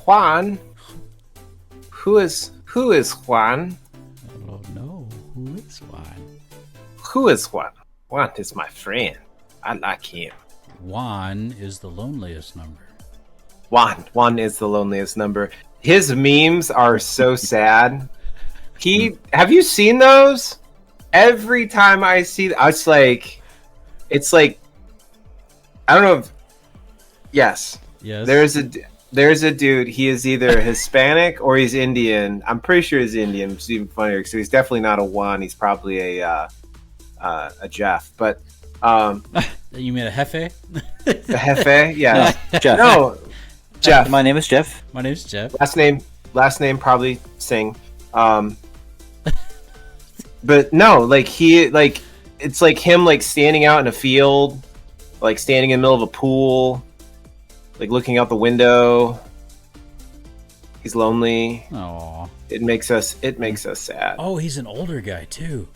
Juan? Who is Juan? I don't know. Who is Juan? Who is Juan? Juan is my friend. I like him. Juan is the loneliest number. Juan is the loneliest number. His memes are so sad. Have you seen those? Every time I see, it's like, I don't know if, yes. There's a dude. He is either Hispanic or he's Indian. I'm pretty sure he's Indian, which is even funnier. So he's definitely not a Juan. He's probably a Jeff. But you mean a Jefe? A Jefe? Yeah. No, Jeff. No, Jeff. My name is Jeff. My name's Jeff. Last name probably Singh. But no, like it's like him like standing out in a field, like standing in the middle of a pool, like looking out the window. He's lonely. Aww. It makes us sad. Oh, he's an older guy too.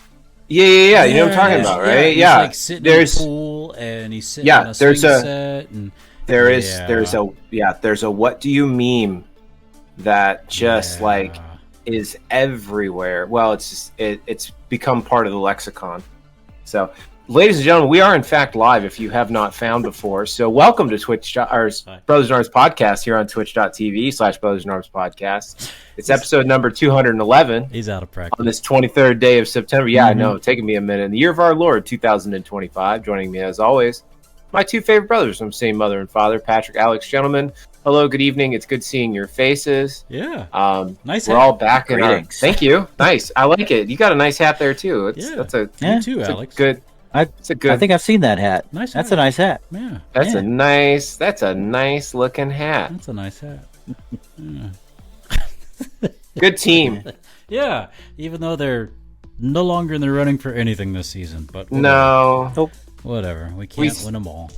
Yeah. You know what I'm talking about, right? He's like sitting in a pool and he's sitting on a swing set. And there's a what do you meme that just like is everywhere. Well, it's become part of the lexicon. So, ladies and gentlemen, we are in fact live if you have not found before. So, welcome to Twitch, our Brothers in Arms podcast here on twitch.tv/BrothersinArmsPodcast. It's episode number 211. He's out of practice. On this 23rd day of September. Yeah, I know, taking me a minute. In the year of our Lord, 2025. Joining me as always, my two favorite brothers from the same mother and father, Patrick, Alex. Gentlemen, hello, good evening. It's good seeing your faces. Yeah. Nice. We're all back in our... Thank you. Nice. I like it. You got a nice hat there too. You too, Alex. I think I've seen that hat. Nice. That's a nice hat. Yeah. That's a nice looking hat. That's a nice hat. Yeah. Good team. Yeah. Even though they're no longer in the running for anything this season, but whatever. No. Whatever. We can't win them all.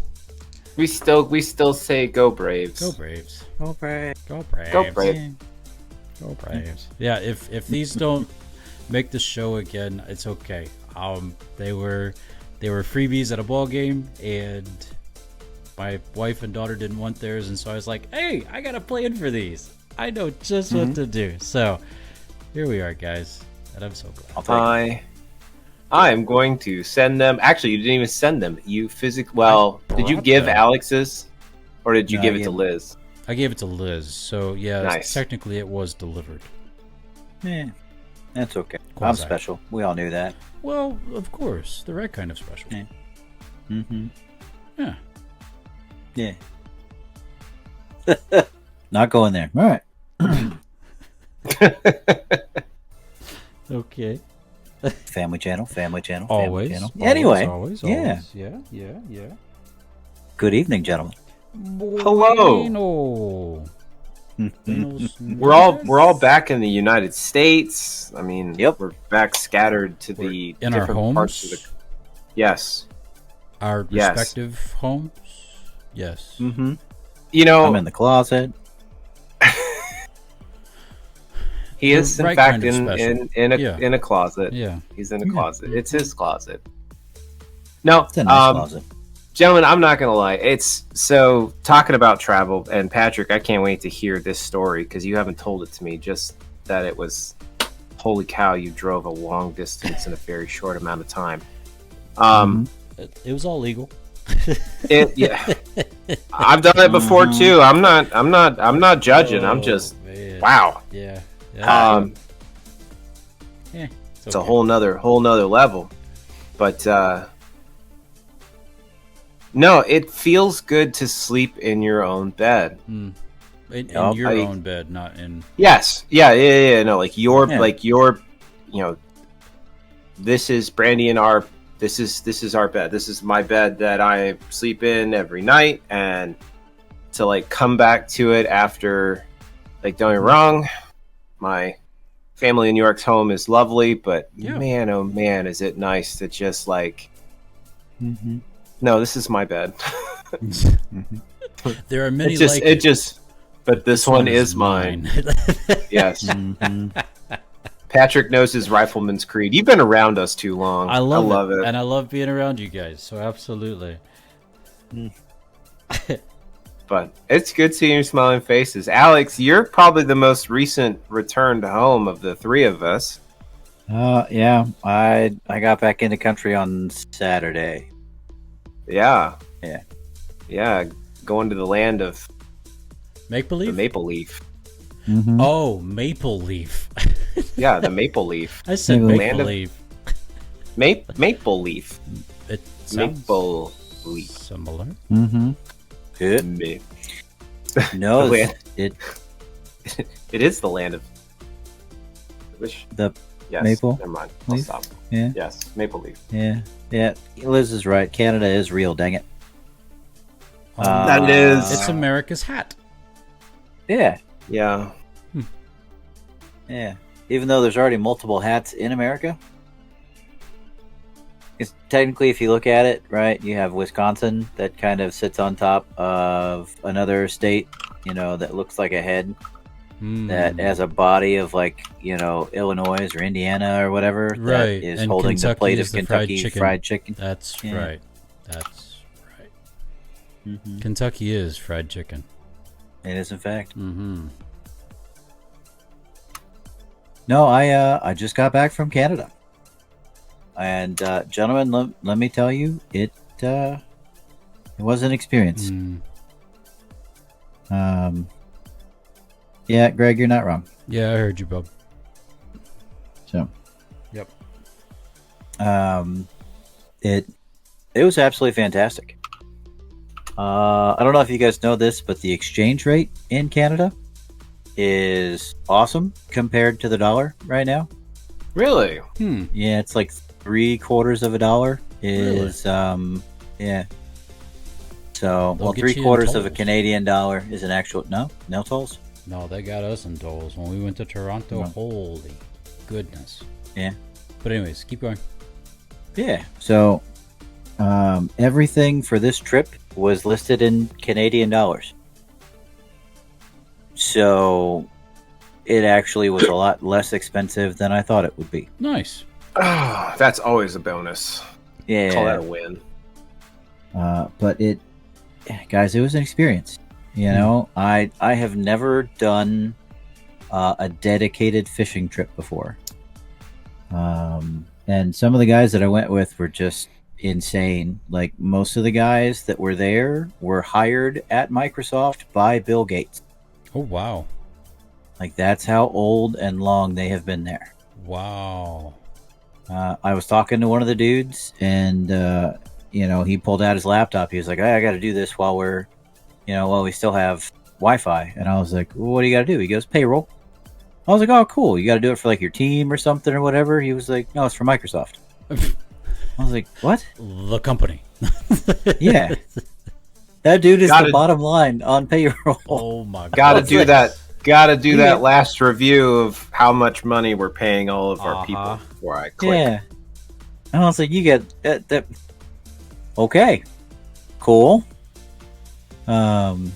We still say go Braves. Go Braves. Go Braves. Go Braves. Go Braves. Go Braves. Yeah, if these don't make the show again, it's okay. They were freebies at a ball game, and my wife and daughter didn't want theirs, and so I was like, hey, I got a plan for these. I know just what to do. So here we are, guys, and I'm so glad. I am going to send them. Actually, you didn't even send them. You did you give Alex's, or did you give it to Liz? I gave it to Liz. So yeah, nice. Technically it was delivered. Yeah, that's okay. I'm special. We all knew that. Well, of course, the right kind of special. Yeah. Yeah. Yeah. Not going there. All right. Okay. Family channel. Always. Family channel. Anyway. Always. Yeah. Good evening, gentlemen. Hello. We're all back in the United States. I mean, we're back scattered to the in different our homes. Parts of the... Yes. Our respective homes. Yes. Mm-hmm. You know, I'm in the closet. He is, in fact, in a closet. Yeah. He's in a closet. It's his closet. No, it's a nice closet. Gentlemen, I'm not going to lie. It's so talking about travel, and Patrick, I can't wait to hear this story because you haven't told it to me. Just that it was, holy cow, you drove a long distance in a very short amount of time. It was all legal. Yeah, I've done it before too. I'm not judging. I'm just wow. Yeah. It's a whole nother level, but no, it feels good to sleep in your own bed. In your own bed, not in. Yes, yeah. No, like your, you know, this is Brandy and our. This is our bed. This is my bed that I sleep in every night, and to like come back to it after, like, don't get me wrong, my family in New York's home is lovely, but man, oh man, is it nice to just like, no, this is my bed. There are many but this one is mine. Yes. Patrick knows his rifleman's creed. You've been around us too long. I love it. And I love being around you guys. So absolutely. But it's good seeing your smiling faces. Alex, you're probably the most recent return to home of the three of us. Yeah. I got back into country on Saturday. Yeah. Yeah. Yeah. Going to the land of Make the believe. maple leaf. Mm-hmm. Oh, maple leaf. Yeah, the maple leaf. I said Maple make leaf. believe. Maple leaf. It sounds Maple leaf. similar. Mm-hmm. Good. No, The land- it It is the land of which the yes. maple Never mind. I'll leaf? stop. Yeah. Yes, maple leaf. Yeah. Liz is right. Canada is real. Dang it. That is. It's America's hat. Yeah. Yeah. Yeah. Even though there's already multiple hats in America. Because technically, if you look at it, right, you have Wisconsin that kind of sits on top of another state, that looks like a head, that has a body of like, Illinois or Indiana or whatever, Right. that is And holding Kentucky the plate is of the Kentucky fried chicken. That's Yeah. right. That's right. Mm-hmm. Kentucky is fried chicken. It is, in fact. Mm-hmm. No, I just got back from Canada, and gentlemen, let me tell you, it was an experience. Yeah, Greg, you're not wrong. Yeah, I heard you, bub. So, Yep. it was absolutely fantastic. I don't know if you guys know this, but the exchange rate in Canada is awesome compared to the dollar right now. Really? Yeah, it's like $0.75 is yeah. So, They'll get you in $0.75 of a tolls. Canadian dollar is an actual no tolls. No, they got us in tolls when we went to Toronto. No. Holy goodness. Yeah. But anyways, keep going. Yeah. So, everything for this trip was listed in Canadian dollars. So, it actually was a lot less expensive than I thought it would be. Nice. Oh, that's always a bonus. Yeah. Call that a win. But guys, it was an experience. I have never done a dedicated fishing trip before. And some of the guys that I went with were just insane. Like, most of the guys that were there were hired at Microsoft by Bill Gates. Oh, wow. Like, that's how old and long they have been there. Wow. I was talking to one of the dudes, and he pulled out his laptop. He was like, I got to do this while we still have Wi-Fi. And I was like, well, what do you got to do? He goes, payroll. I was like, oh, cool. You got to do it for like your team or something or whatever. He was like, no, it's for Microsoft. I was like, what? The company. Yeah. That dude is Gotta- the bottom line on payroll. Oh, my God. Gotta do that. Gotta do Yeah. that last review of how much money we're paying all of our people before I click. Yeah. And I was like, you get that. Okay. Cool. One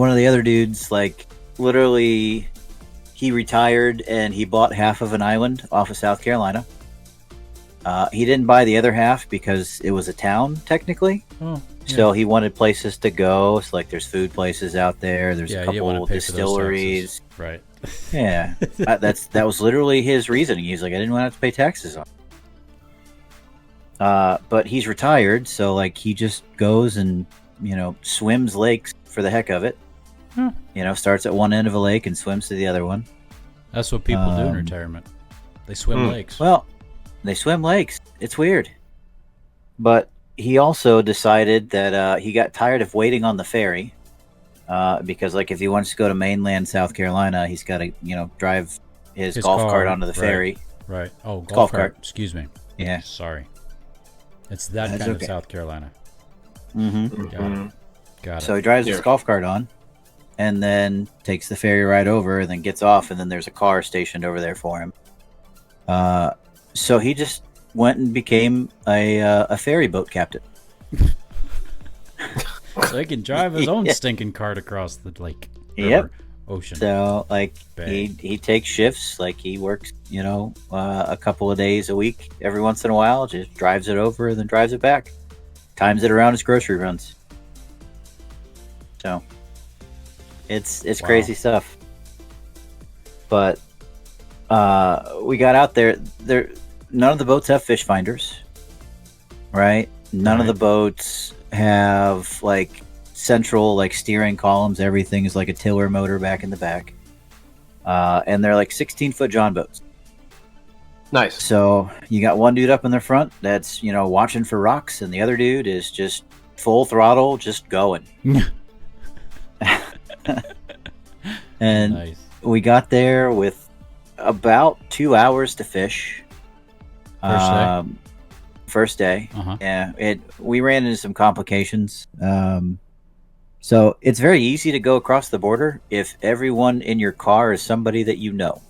of the other dudes, like, literally, he retired and he bought half of an island off of South Carolina. He didn't buy the other half because it was a town, technically. Oh, yeah. So he wanted places to go. So, like, there's food places out there. There's a you didn't wanna couple pay for those distilleries. taxes. Right. Yeah, that was literally his reasoning. He's like, I didn't want to have to pay taxes on. But he's retired, so like he just goes and swims lakes for the heck of it. Starts at one end of a lake and swims to the other one. That's what people do in retirement. They swim lakes. Well, they swim lakes. It's weird, but he also decided that he got tired of waiting on the ferry. Because like if he wants to go to mainland South Carolina, he's got to drive his golf cart onto the ferry. Right. Oh, Golf cart. Excuse me. Yeah. Sorry. It's that That's kind of okay. South Carolina. Mm-hmm. Got it. So he drives his Yeah. golf cart on, and then takes the ferry ride over, and then gets off, and then there's a car stationed over there for him. So he just went and became a ferry boat captain. So he can drive his own stinking cart across the lake. Yep. River, ocean. So like Bang. he takes shifts, like he works a couple of days a week every once in a while, just drives it over and then drives it back, times it around his grocery runs. So it's crazy stuff. But we got out there. None of the boats have fish finders, right? None of the boats have like central like steering columns. Everything is like a tiller motor back in the back, and they're like 16-foot John boats. Nice. So you got one dude up in the front that's watching for rocks, and the other dude is just full throttle, just going. And we got there with about 2 hours to fish. First day. Yeah, we ran into some complications. So it's very easy to go across the border if everyone in your car is somebody that you know.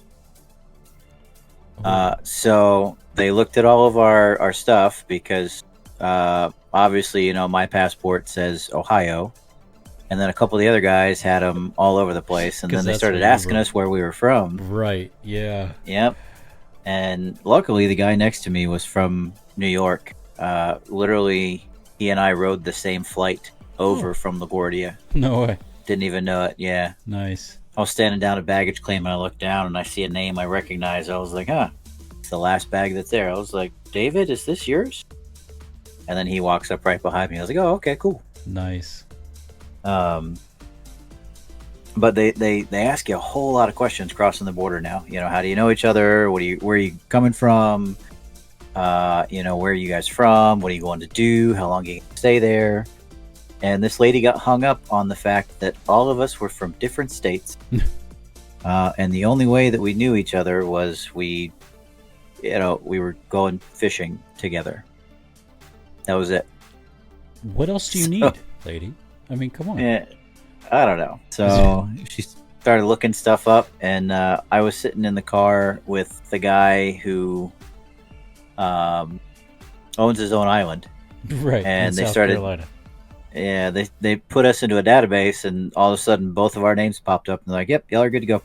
So they looked at all of our stuff because obviously, my passport says Ohio. And then a couple of the other guys had them all over the place. And then they started asking us where we were from. Right, yeah. Yep. And luckily, the guy next to me was from New York. Literally, he and I rode the same flight over from LaGuardia. No way. Didn't even know it, yeah. Nice. I was standing down at baggage claim, and I looked down, and I see a name I recognize. I was like, it's the last bag that's there. I was like, David, is this yours? And then he walks up right behind me. I was like, oh, okay, cool. Nice. But they ask you a whole lot of questions crossing the border now. How do you know each other? Where are you coming from? Where are you guys from? What are you going to do? How long are you going to stay there? And this lady got hung up on the fact that all of us were from different states. And the only way that we knew each other was we were going fishing together. That was it. What else do you need, lady? I mean, come on. Yeah, I don't know. So she started looking stuff up, and I was sitting in the car with the guy who owns his own island. Right. And they started. Carolina. Yeah, they put us into a database, and all of a sudden, both of our names popped up, and they're like, "Yep, y'all are good to go."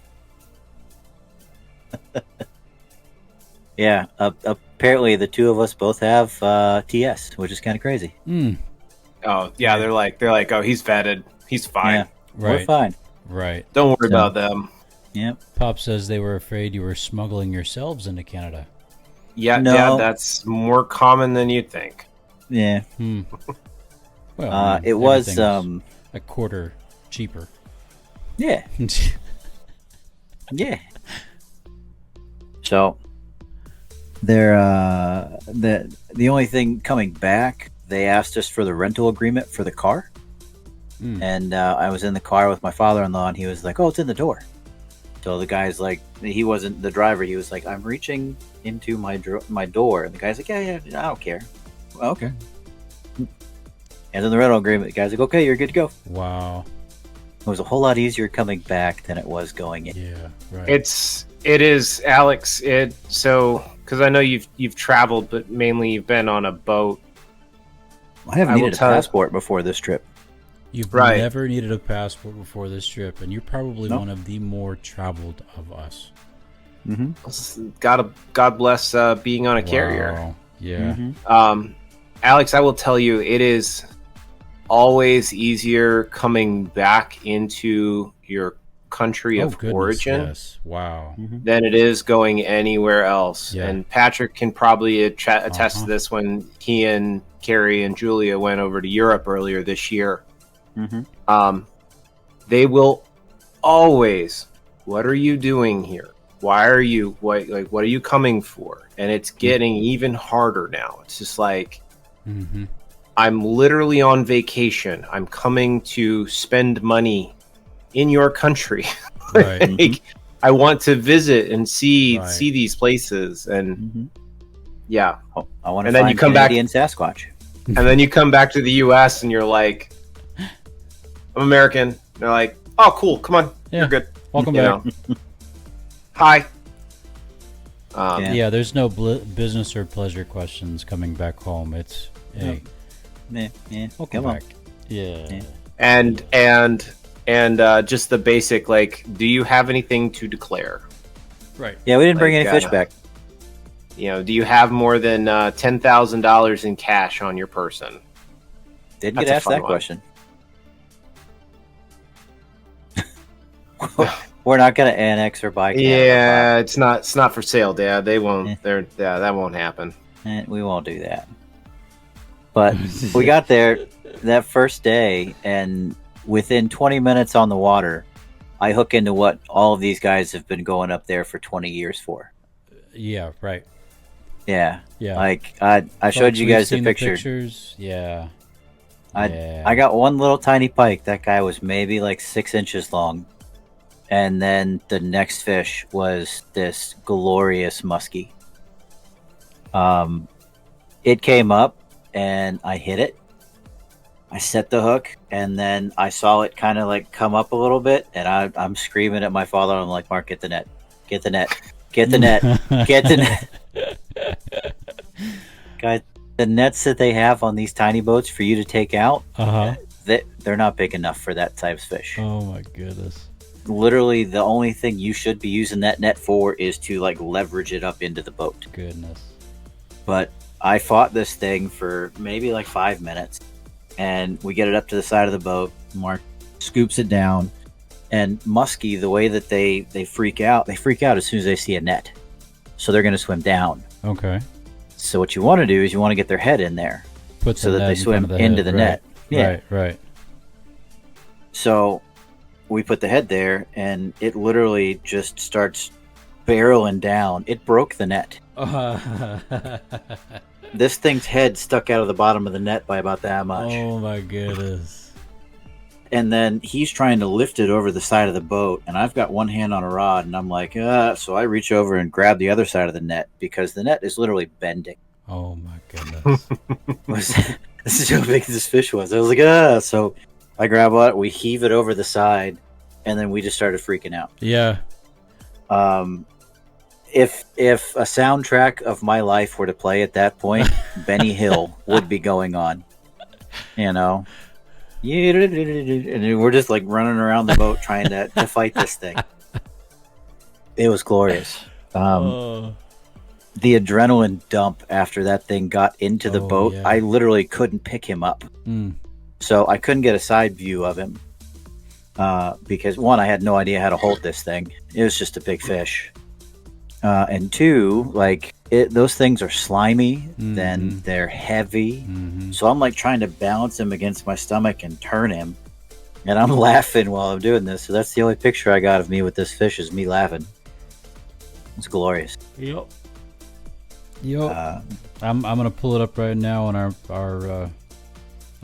Yeah, apparently the two of us both have TS, which is kind of crazy. Oh yeah, they're like, oh, he's vetted, he's fine. Yeah, we're fine. Right. Don't worry about them. Yep. Pop says they were afraid you were smuggling yourselves into Canada. Yeah, that's more common than you'd think. Yeah. Well, it was a quarter cheaper. Yeah. Yeah. So they're the only thing coming back, they asked us for the rental agreement for the car. And I was in the car with my father-in-law, and he was like, "Oh, it's in the door." So the guy's like, he wasn't the driver. He was like, "I'm reaching into my door," and the guy's like, "Yeah, I don't care." Well, okay. And then the rental agreement, the guy's like, "Okay, you're good to go." Wow. It was a whole lot easier coming back than it was going in. Yeah, right. It is, Alex. Because I know you've traveled, but mainly you've been on a boat. I haven't needed a passport before this trip. You've never needed a passport before this trip, and you're probably one of the more traveled of us. Mm-hmm. God bless being on a carrier. Yeah. Mm-hmm. Alex, I will tell you, it is always easier coming back into your country of origin. Yes. Wow. Than it is going anywhere else. Yeah. And Patrick can probably attest to this when he and Carrie and Julia went over to Europe earlier this year. They will always, what are you doing here? Why are you, what are you coming for? And it's getting even harder now. It's just like, I'm literally on vacation. I'm coming to spend money in your country. Right. I want to visit and see these places, and I want to and then find you come Canadian back, Sasquatch. and then you come back to the U.S. and you're like, I'm American. And they're like, oh, cool, come on, you're good. Welcome back. Hi. Yeah, there's no business or pleasure questions coming back home. It's hey, welcome back. Yeah. And just the basic, like, do you have anything to declare? Right. Yeah, we didn't bring any fish back. Do you have more than $10,000 in cash on your person? Didn't get asked that question. We're not going to annex or buy Canada. Yeah, it's not for sale, Dad. They won't. That won't happen. We won't do that. But we got there that first day, and within 20 minutes on the water, I hook into what all of these guys have been going up there for 20 years for. Yeah, right. Yeah. Yeah. Like I showed you guys the pictures. Yeah. I got one little tiny pike. That guy was maybe like 6 inches long. And then the next fish was this glorious muskie. It came up and I hit it. I set the hook, and then I saw it kind of like come up a little bit, and I'm screaming at my father. I'm like, Mark, get the net, get the net, get the net, get the net. Guys, the nets that they have on these tiny boats for you to take out, they're not big enough for that type of fish. Oh my goodness. Literally, the only thing you should be using that net for is to like leverage it up into the boat. Goodness. But I fought this thing for maybe like 5 minutes. And we get it up to the side of the boat. Mark scoops it down. And muskie, the way that they freak out as soon as they see a net. So they're going to swim down. Okay. So what you want to do is you want to get their head in there. So that they swim into the net. Yeah. Right. So we put the head there, and it literally just starts barreling down. It broke the net. This thing's head stuck out of the bottom of the net by about that much. Oh my goodness. And then he's trying to lift it over the side of the boat, and I've got one hand on a rod, and I'm like, so I reach over and grab the other side of the net because the net is literally bending. Oh my goodness. This is how big this fish was. I was like, so I grab it, we heave it over the side, and then we just started freaking out. Yeah. If a soundtrack of my life were to play at that point, Benny Hill would be going on. You know? And we're just like running around the boat trying to fight this thing. It was glorious. The adrenaline dump after that thing got into the boat, yeah. I literally couldn't pick him up. So I couldn't get a side view of him. Because one, I had no idea how to hold this thing. It was just a big fish. And two, like those things are slimy, then they're heavy. So I'm like trying to balance him against my stomach and turn him. And I'm laughing while I'm doing this. So that's the only picture I got of me with this fish is me laughing. It's glorious. Yep. I'm gonna pull it up right now on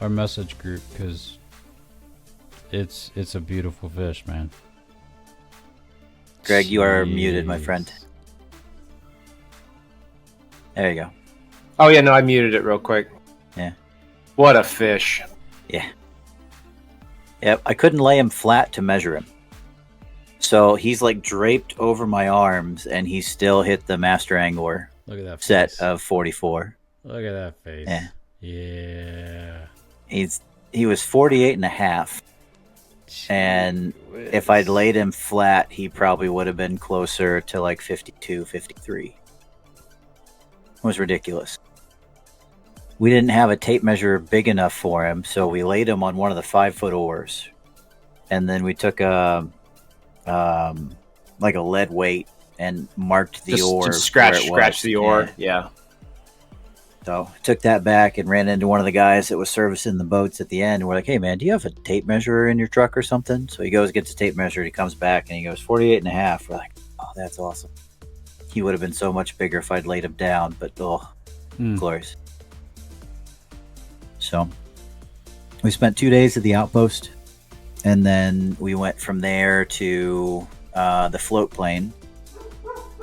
our message group because it's a beautiful fish, man. Greg, you are muted, my friend. There you go. Oh yeah, no, I muted it real quick. Yeah. What a fish. Yeah. Yep, I couldn't lay him flat to measure him. So he's like draped over my arms, and he still hit the master angler. Look at that set face. of 44. Look at that face. Yeah. Yeah. He was 48 and a half. And if I'd laid him flat, he probably would have been closer to like 52, 53. It was ridiculous. We didn't have a tape measure big enough for him, so we laid him on one of the 5-foot oars. And then we took like a lead weight and marked the oar. Just scratch the oar. Yeah. So took that back and ran into one of the guys that was servicing the boats at the end. And we're like, hey, man, do you have a tape measure in your truck or something? So he goes, gets a tape measure. He comes back and he goes, 48 and a half. We're like, oh, that's awesome. He would have been so much bigger if I'd laid him down, but glorious. So we spent 2 days at the outpost, and then we went from there to the float plane.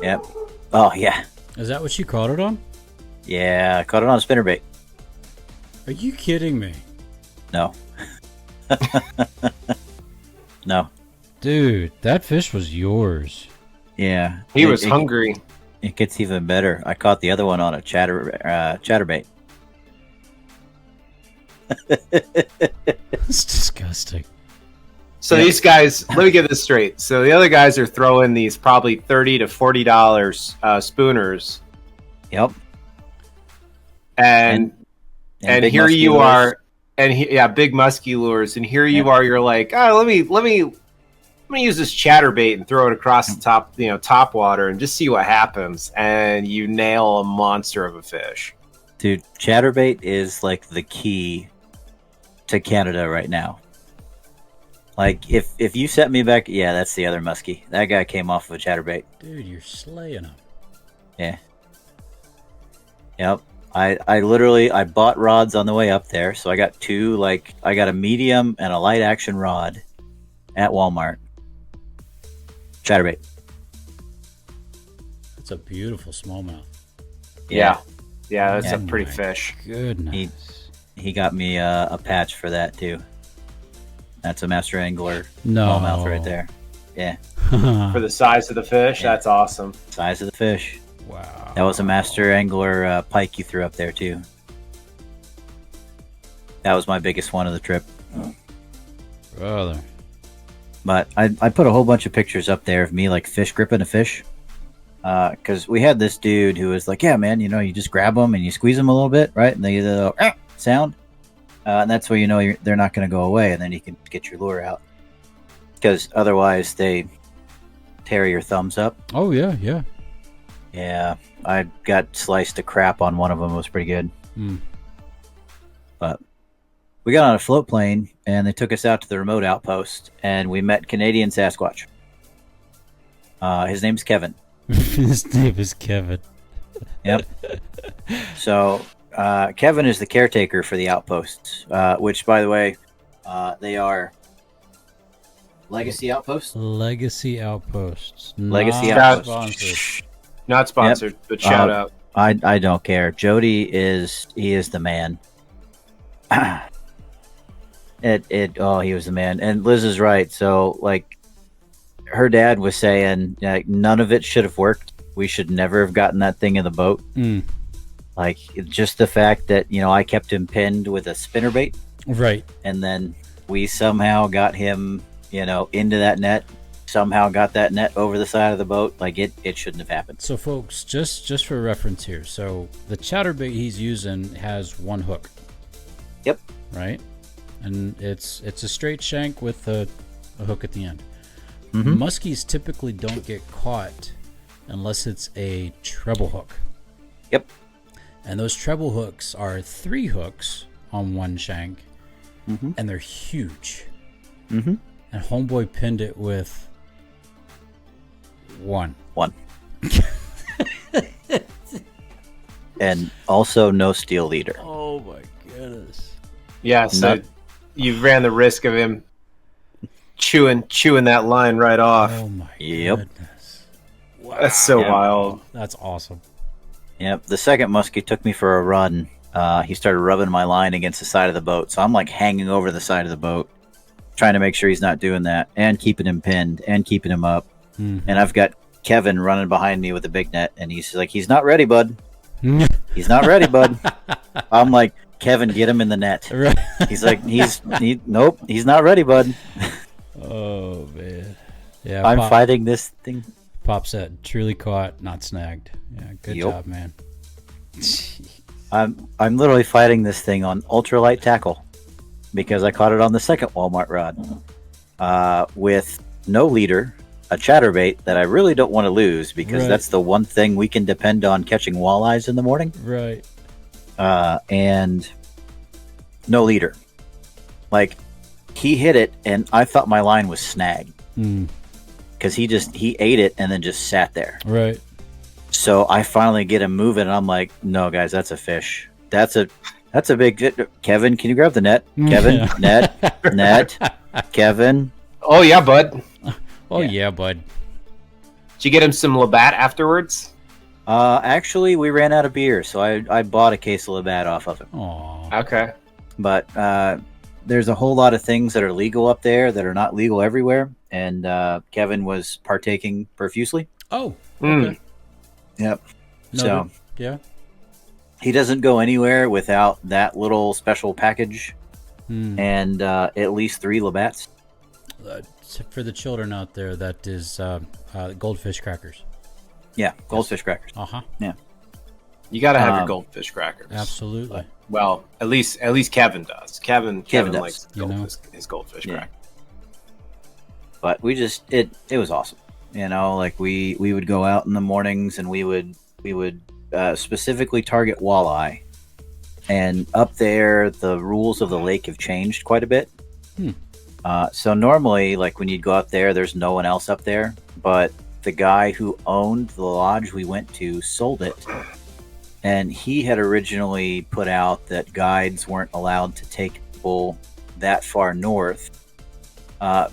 Yep. Oh, yeah. Is that what you caught it on? Yeah, I caught it on a spinnerbait. Are you kidding me? No. No. Dude, that fish was yours. Yeah. He was hungry. It gets even better. I caught the other one on a chatterbait. It's disgusting. So these guys, let me get this straight. So the other guys are throwing these probably $30 to $40 spooners. Yep. And here you are, and big musky lures, and here you are. You're like, let me gonna use this chatterbait and throw it across the top, top water, and just see what happens. And you nail a monster of a fish. Dude, chatterbait is like the key to Canada right now. Like, if you set me back, yeah, that's the other muskie. That guy came off of a chatterbait. Dude, you're slaying him. Yeah. Yep. I bought rods on the way up there, so I got two, I got a medium and a light action rod at Walmart. Chatterbait. That's a beautiful smallmouth. Yeah, that's a pretty fish. Goodness. He got me a patch for that too. That's a master angler smallmouth right there. Yeah. For the size of the fish, that's awesome. Size of the fish. Wow. That was a master angler pike you threw up there too. That was my biggest one of the trip. Brother. But I put a whole bunch of pictures up there of me fish gripping a fish. Because we had this dude who was like, yeah, man, you just grab them and you squeeze them a little bit, right? And they do the sound. And that's where they're not going to go away. And then you can get your lure out. Because otherwise they tear your thumbs up. Oh, yeah, yeah. Yeah, I got sliced to crap on one of them. It was pretty good. But we got on a float plane, and they took us out to the remote outpost, and we met Canadian Sasquatch. His name's Kevin. His name is Kevin. Yep. So Kevin is the caretaker for the outposts, which, by the way, they are Legacy Outposts. Legacy Outposts. Legacy Not Outposts. sponsored. Not sponsored, but shout out. I don't care. Jody is the man. He was the man. And Liz is right. So her dad was saying none of it should have worked. We should never have gotten that thing in the boat. Just the fact that I kept him pinned with a spinnerbait, right? And then we somehow got him into that net. Somehow got that net over the side of the boat. It shouldn't have happened. So folks, just for reference here, so the chatterbait he's using has one hook. Yep. Right? And it's a straight shank with a hook at the end. Mm-hmm. Muskies typically don't get caught unless it's a treble hook. Yep. And those treble hooks are 3 hooks on one shank, and they're huge. Mm-hmm. And homeboy pinned it with one. And also no steel leader. Oh my goodness. Yeah, so you ran the risk of him chewing that line right off. Oh my goodness. Wow. That's so wild. That's awesome. Yep. The second muskie took me for a run. He started rubbing my line against the side of the boat. So I'm hanging over the side of the boat, trying to make sure he's not doing that, and keeping him pinned and keeping him up. And I've got Kevin running behind me with a big net, and he's like, he's not ready, bud. He's not ready, bud. I'm like, Kevin, get him in the net. Right. He's like, nope, he's not ready, bud. Oh man. Yeah. I'm fighting this thing. Pop said, truly caught, not snagged. Yeah, good job, man. I'm literally fighting this thing on ultralight tackle because I caught it on the second Walmart rod with no leader, a chatterbait that I really don't want to lose because that's the one thing we can depend on catching walleyes in the morning. Right. And no leader. He hit it, and I thought my line was snagged because he ate it and then just sat there. Right. So I finally get him moving, and I'm like, no, guys, that's a fish. That's a big. Kevin, can you grab the net? Kevin, net, Kevin. Oh yeah, bud. Yeah, bud. Did you get him some Labatt afterwards? Actually, we ran out of beer, so I bought a case of Labatt off of him. Aww. Okay. But there's a whole lot of things that are legal up there that are not legal everywhere, and Kevin was partaking profusely. Oh. Okay. Yep. No, yeah. He doesn't go anywhere without that little special package and at least 3 Labatts. For the children out there, that is goldfish crackers. Yeah, goldfish crackers. Yeah. You got to have your goldfish crackers. Absolutely. Well, at least Kevin does. Kevin does. likes his goldfish crackers. But we just it was awesome. You know, like we would go out in the mornings and we would specifically target walleye. And up there, the rules of the lake have changed quite a bit. So normally, like when you'd go up there, there's no one else up there. But the guy who owned the lodge we went to sold it. And he had originally put out that guides weren't allowed to take people that far north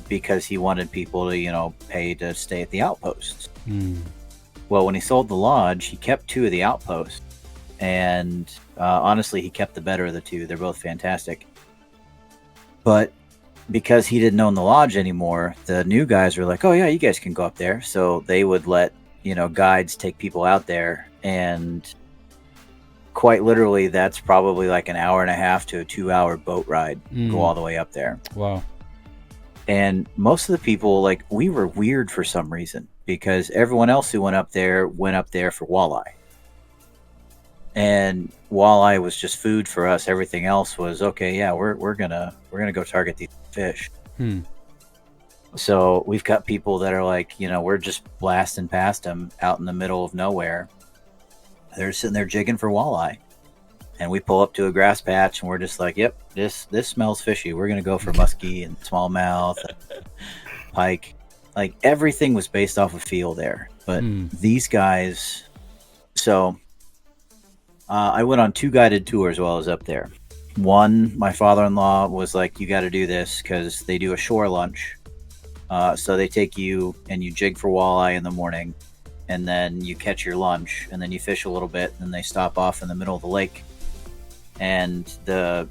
because he wanted people to, you know, pay to stay at the outposts. Well, when he sold the lodge, he kept 2 of the outposts. And honestly, he kept the better of the 2. They're both fantastic. But because he didn't own the lodge anymore, the new guys were like, oh, yeah, you guys can go up there. So they would let, you know, guides take people out there. And quite literally, that's probably like an hour and a half to a 2-hour boat ride, go all the way up there. Wow. And most of the people, like, we were weird for some reason because everyone else who went up there for walleye. And walleye was just food for us. Everything else was okay. Yeah, we're gonna go target these fish. So we've got people that are like, you know, we're just blasting past them out in the middle of nowhere. They're sitting there jigging for walleye, and we pull up to a grass patch, and we're just like, "Yep, this smells fishy. We're gonna go for muskie and smallmouth, and pike." Like everything was based off of feel there, but these guys. So I went on 2 guided tours while I was up there. One, my father-in-law was like, "You got to do this because they do a shore lunch." So they take you and you jig for walleye in the morning. And then you catch your lunch, and then you fish a little bit, and they stop off in the middle of the lake. And the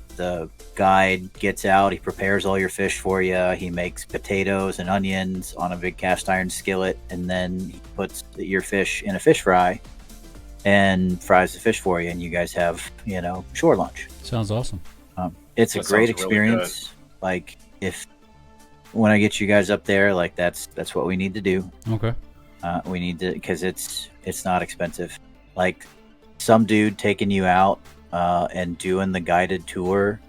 guide gets out, he prepares all your fish for you, he makes potatoes and onions on a big cast iron skillet, and then he puts your fish in a fish fry and fries the fish for you, and you guys have, you know, shore lunch. Sounds awesome. It's a great experience. Really, like, when I get you guys up there, like that's what we need to do. Okay. We need to, because it's not expensive. Like some dude taking you out and doing the guided tour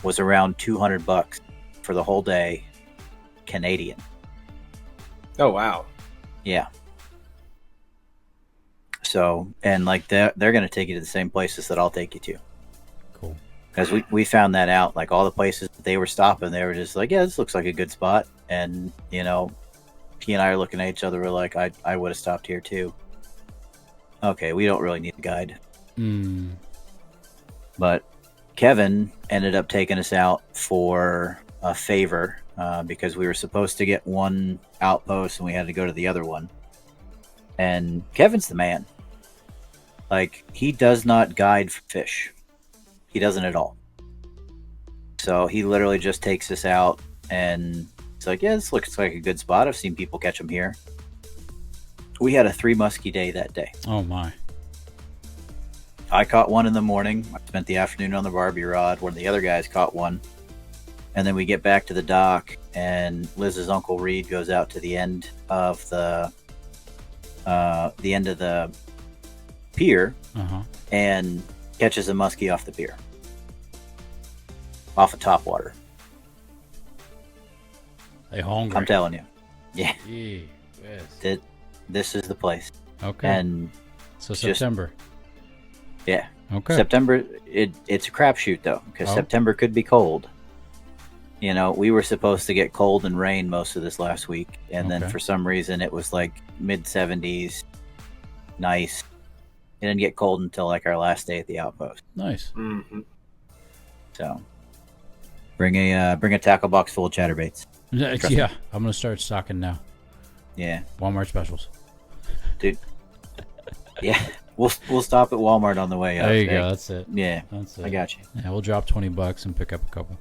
was around $200 for the whole day, Canadian. Oh wow! Yeah. So, and like they're going to take you to the same places that I'll take you to. Cool. Because we found that out. Like all the places that they were stopping, they were just like, yeah, this looks like a good spot, and you know. He and I are looking at each other. We're like, I would have stopped here too. Okay, we don't really need a guide. But Kevin ended up taking us out for a favor because we were supposed to get one outpost and we had to go to the other one. And Kevin's the man. Like, he does not guide for fish. He doesn't at all. So he literally just takes us out and it's like, yeah, this looks like a good spot. I've seen people catch them here. We had a 3 muskie day that day. Oh, my. I caught one in the morning. I spent the afternoon on the Barbie rod. One of the other guys caught one. And then we get back to the dock, and Liz's Uncle Reed goes out to the end of the pier and catches a muskie off the pier. Off of top water. They hungry. I'm telling you. Yeah. Yes. This is the place. Okay. And so September. Yeah. Okay. September, it's a crapshoot though, because September could be cold. You know, we were supposed to get cold and rain most of this last week, and then for some reason it was like mid-70s, nice. It didn't get cold until like our last day at the outpost. Nice. Mm-hmm. So, bring a tackle box full of chatterbaits. Yeah, I'm gonna start stocking now. Yeah, Walmart specials, dude. Yeah, we'll stop at Walmart on the way up. There you go. That's it. Yeah, that's it. I got you. Yeah, we'll drop $20 and pick up a couple.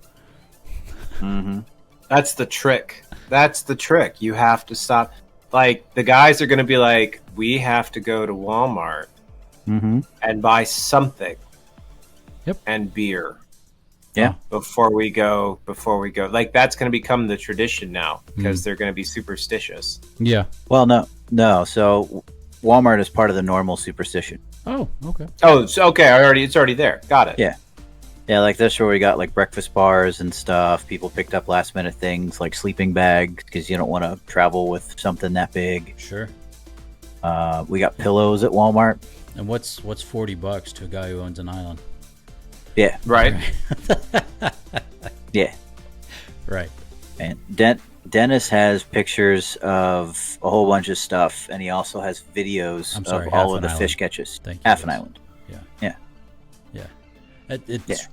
Mm-hmm. That's the trick. That's the trick. You have to stop. Like, the guys are going to be like, we have to go to Walmart and buy something. Yep. And beer. Yeah. Before we go. Like, that's going to become the tradition now because they're going to be superstitious. Yeah. Well, no. So Walmart is part of the normal superstition. Oh, okay. Oh, so, okay. It's already there. Got it. Yeah. Yeah, like this where we got like breakfast bars and stuff. People picked up last minute things like sleeping bags because you don't want to travel with something that big. Sure. We got pillows at Walmart. And what's $40 to a guy who owns an island? Yeah. Right. Yeah. Right. And Dennis has pictures of a whole bunch of stuff, and he also has videos of all of the fish catches. Thank you. Half an island. Yeah.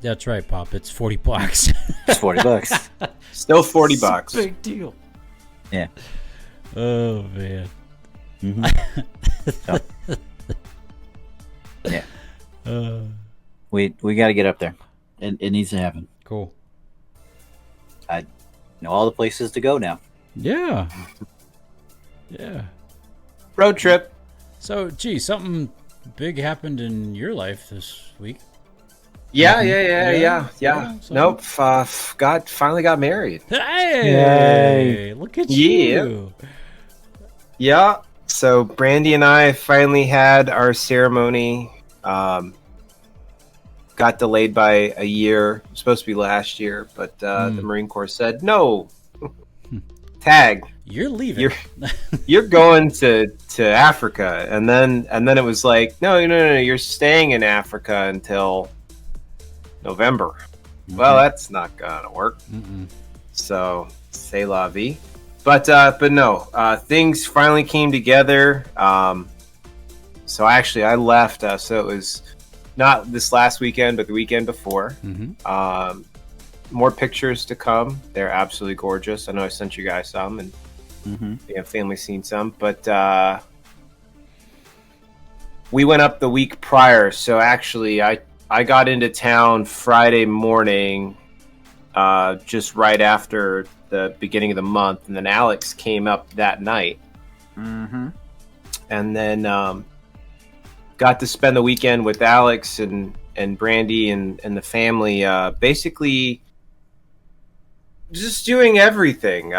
That's right, Pop. It's $40. It's $40. Still $40. Big deal. Yeah. Oh man. Mm-hmm. So, yeah. We got to get up there. It needs to happen. Cool. I know all the places to go now. Yeah. Yeah. Road trip. So, gee, something big happened in your life this week. Yeah. So- Nope. Finally got married. Hey! Look at you. Yeah. So Brandy and I finally had our ceremony. Got delayed by a year. It was supposed to be last year, but the Marine Corps said no. Tag. You're leaving. You're going to Africa, and then it was like no. You're staying in Africa until November. Well, that's not gonna work. So c'est la vie. But no, things finally came together. So actually, I left. So it was not this last weekend, but the weekend before. More pictures to come. They're absolutely gorgeous. I know I sent you guys some, and family seen some. But we went up the week prior. So actually, I got into town Friday morning, just right after the beginning of the month, and then Alex came up that night, and then got to spend the weekend with Alex and Brandy and the family, basically just doing everything.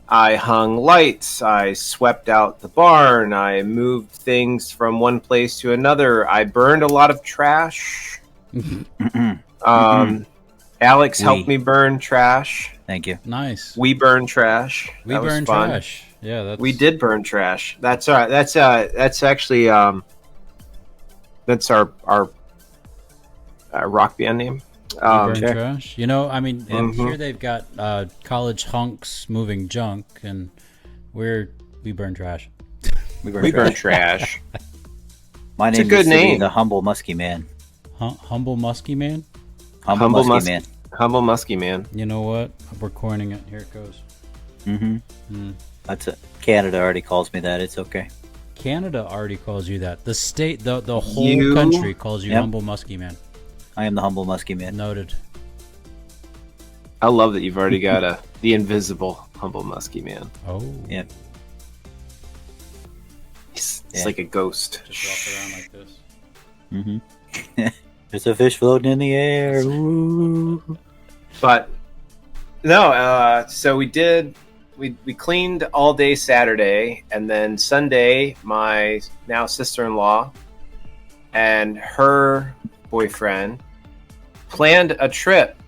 I hung lights, I swept out the barn, I moved things from one place to another, I burned a lot of trash. Alex helped me burn trash. Thank you. Nice. We burned trash. We burned trash. Yeah, we did burn trash. That's all right. That's actually that's our rock band name. Burn trash. I mean, here they've got college hunks moving junk, and we burn trash. We burn trash. My name is the Humble Muskie Man. Humble Muskie Man? Humble Muskie Man. Humble Muskie Man. You know what? We're coining it. Here it goes. That's it. Canada already calls me that. It's okay. Canada already calls you that. The state, the whole country calls you Humble Muskie Man. I am the Humble Muskie Man. Noted. I love that you've already got the invisible Humble Muskie Man. Oh. Yeah. It's like a ghost. Just walk around like this. There's a fish floating in the air. Ooh. But no, so we cleaned all day Saturday, and then Sunday my now sister-in-law and her boyfriend planned a trip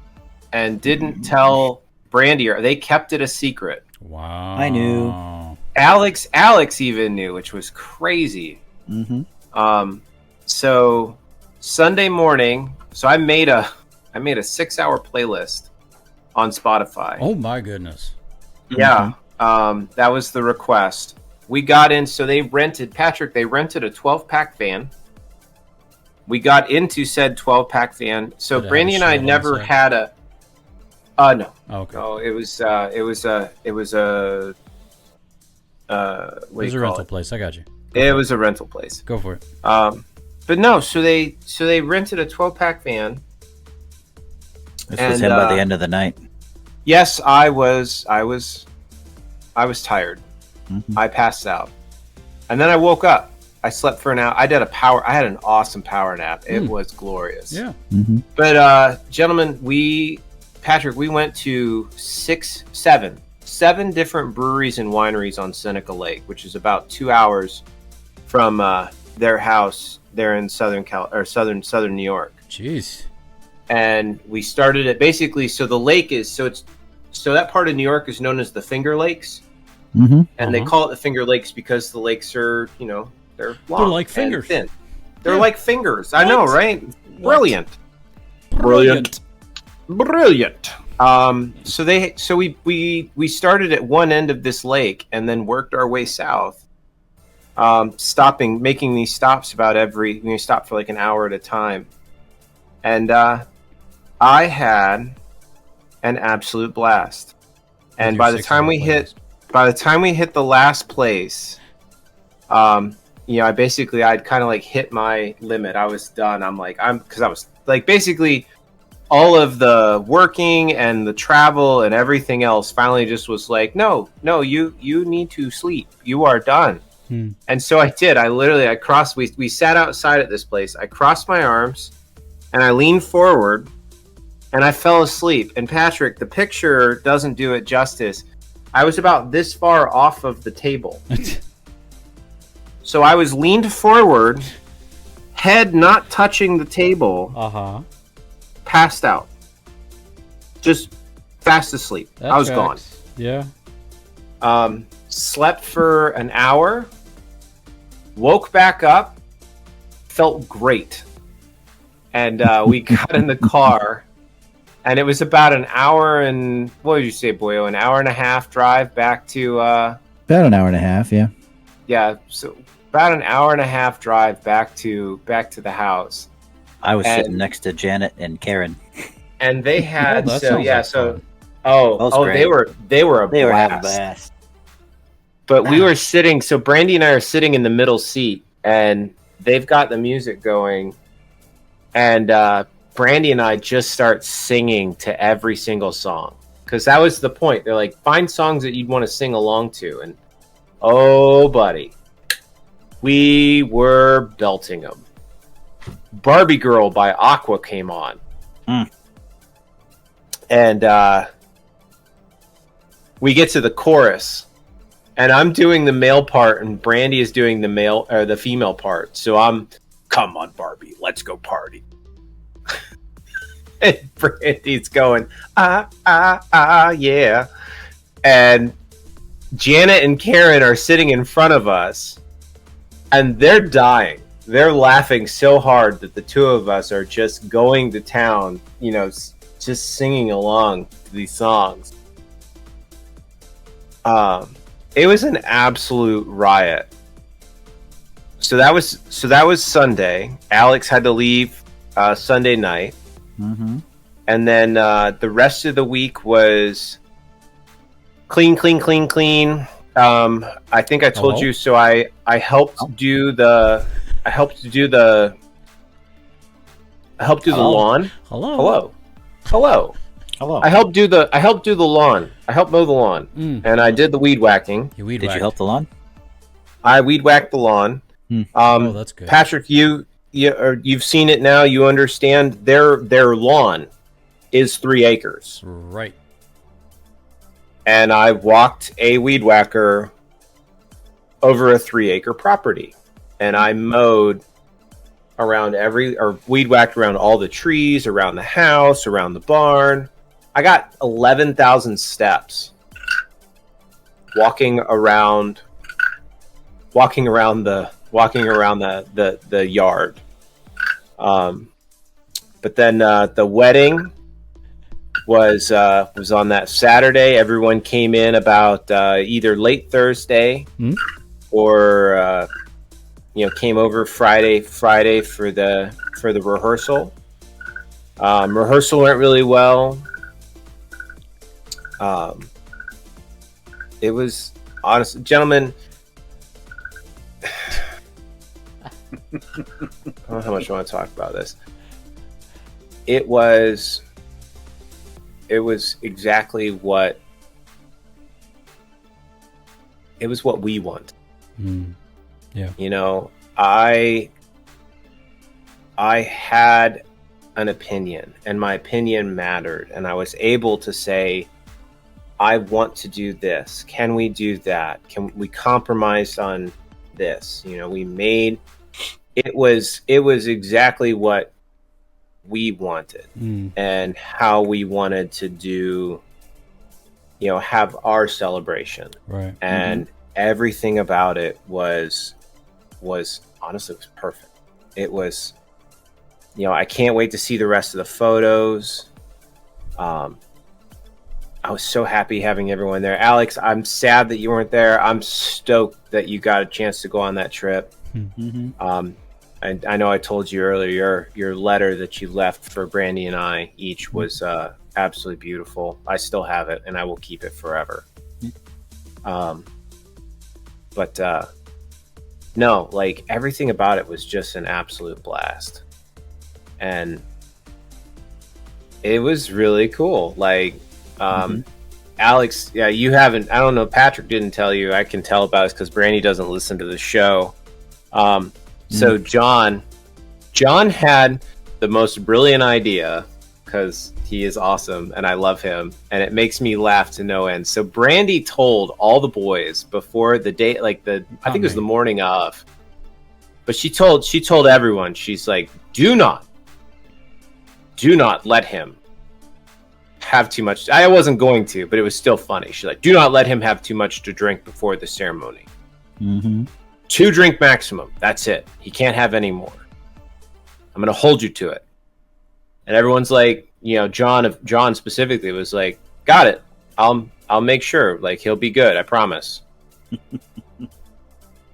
and didn't tell Brandy, or they kept it a secret. Wow. I knew. Alex even knew, which was crazy. So Sunday morning, so I made a 6-hour playlist on Spotify. Oh my goodness. Yeah. That was the request. We got in, so they rented a 12-pack van. We got into said 12-pack van. So Brandy and I never had a no. Oh, okay. No, it was a rental place. I got you. It was a rental place. Go for it. But no, so they rented a 12-pack van. This was him by the end of the night. Yes, I was tired. I passed out. And then I woke up. I slept for an hour. I had an awesome power nap. It was glorious. Yeah. But gentlemen, Patrick, we went to seven different breweries and wineries on Seneca Lake, which is about 2 hours from their house there in southern New York. Jeez. and we started it basically. So the lake is so that part of New York is known as the Finger Lakes, and they call it the Finger Lakes because the lakes are, they're long, they're like fingers, and thin. They're like fingers. I know, right? Brilliant. So we started at one end of this lake and then worked our way south, making these stops we stopped for like an hour at a time, and I had an absolute blast. And by the time we hit the last place, I'd kind of like hit my limit. I was done. Because I was like, basically all of the working and the travel and everything else finally just was like, no, you need to sleep. You are done. And so I did. I crossed, we sat outside at this place. I crossed my arms and I leaned forward and I fell asleep. And Patrick, the picture doesn't do it justice. I was about this far off of the table. So I was leaned forward, head not touching the table, passed out. Just fast asleep. I was gone. Yeah. Slept for an hour, woke back up, felt great. And we got in the car, and it was about an hour and, what did you say, Boyo? An hour and a half drive back to... about an hour and a half, yeah. Yeah, so about an hour and a half drive back to the house. I was sitting next to Janet and Karen. And they had, great. They were a blast. But we were sitting, so Brandy and I are sitting in the middle seat, and they've got the music going, and Brandy and I just start singing to every single song, because that was the point. They're like, find songs that you'd want to sing along to, and oh, buddy, we were belting them. Barbie Girl by Aqua came on, and we get to the chorus. And I'm doing the male part, and Brandy is doing the female part. So I'm, come on, Barbie, let's go party. And Brandy's going, yeah. And Janet and Karen are sitting in front of us, and they're dying. They're laughing so hard that the two of us are just going to town, just singing along to these songs. It was an absolute riot. So that was Sunday. Alex had to leave Sunday night, and then the rest of the week was clean. I think I told you. So I helped do the lawn. Hello. I helped do the lawn. I helped mow the lawn, and I did the weed whacking. Did you help the lawn? I weed whacked the lawn. That's good. Patrick, you've seen it now. You understand their lawn is 3 acres, right? And I walked a weed whacker over a 3-acre property, and I mowed around weed whacked around all the trees, around the house, around the barn. I got 11,000 steps walking around the yard. But then the wedding was on that Saturday. Everyone came in about either late Thursday or came over Friday for the rehearsal. Rehearsal went really well. It was, honestly, gentlemen, I don't know how much I want to talk about this. It was exactly what we want. Yeah. I had an opinion, and my opinion mattered, and I was able to say, I want to do this. Can we do that? Can we compromise on this? We made it was exactly what we wanted and how we wanted to do, have our celebration. Right. And everything about it was honestly, it was perfect. It was, I can't wait to see the rest of the photos. I was so happy having everyone there. Alex, I'm sad that you weren't there. I'm stoked that you got a chance to go on that trip. And I know I told you earlier, your letter that you left for Brandy and I each was absolutely beautiful. I still have it, and I will keep it forever. But no, like everything about it was just an absolute blast. And it was really cool. Like, Alex, yeah, you haven't, I don't know, Patrick didn't tell you. I can tell about it because Brandy doesn't listen to the show. So John had the most brilliant idea, because he is awesome and I love him, and it makes me laugh to no end. So Brandy told all the boys before the day, like I think it was the morning of, but she told everyone, she's like, do not let him have too much. I wasn't going to, but it was still funny. She's like, do not let him have too much to drink before the ceremony. 2 drink maximum. That's it. He can't have any more. I'm going to hold you to it. And everyone's like, John specifically was like, got it. I'll make sure. Like, he'll be good. I promise.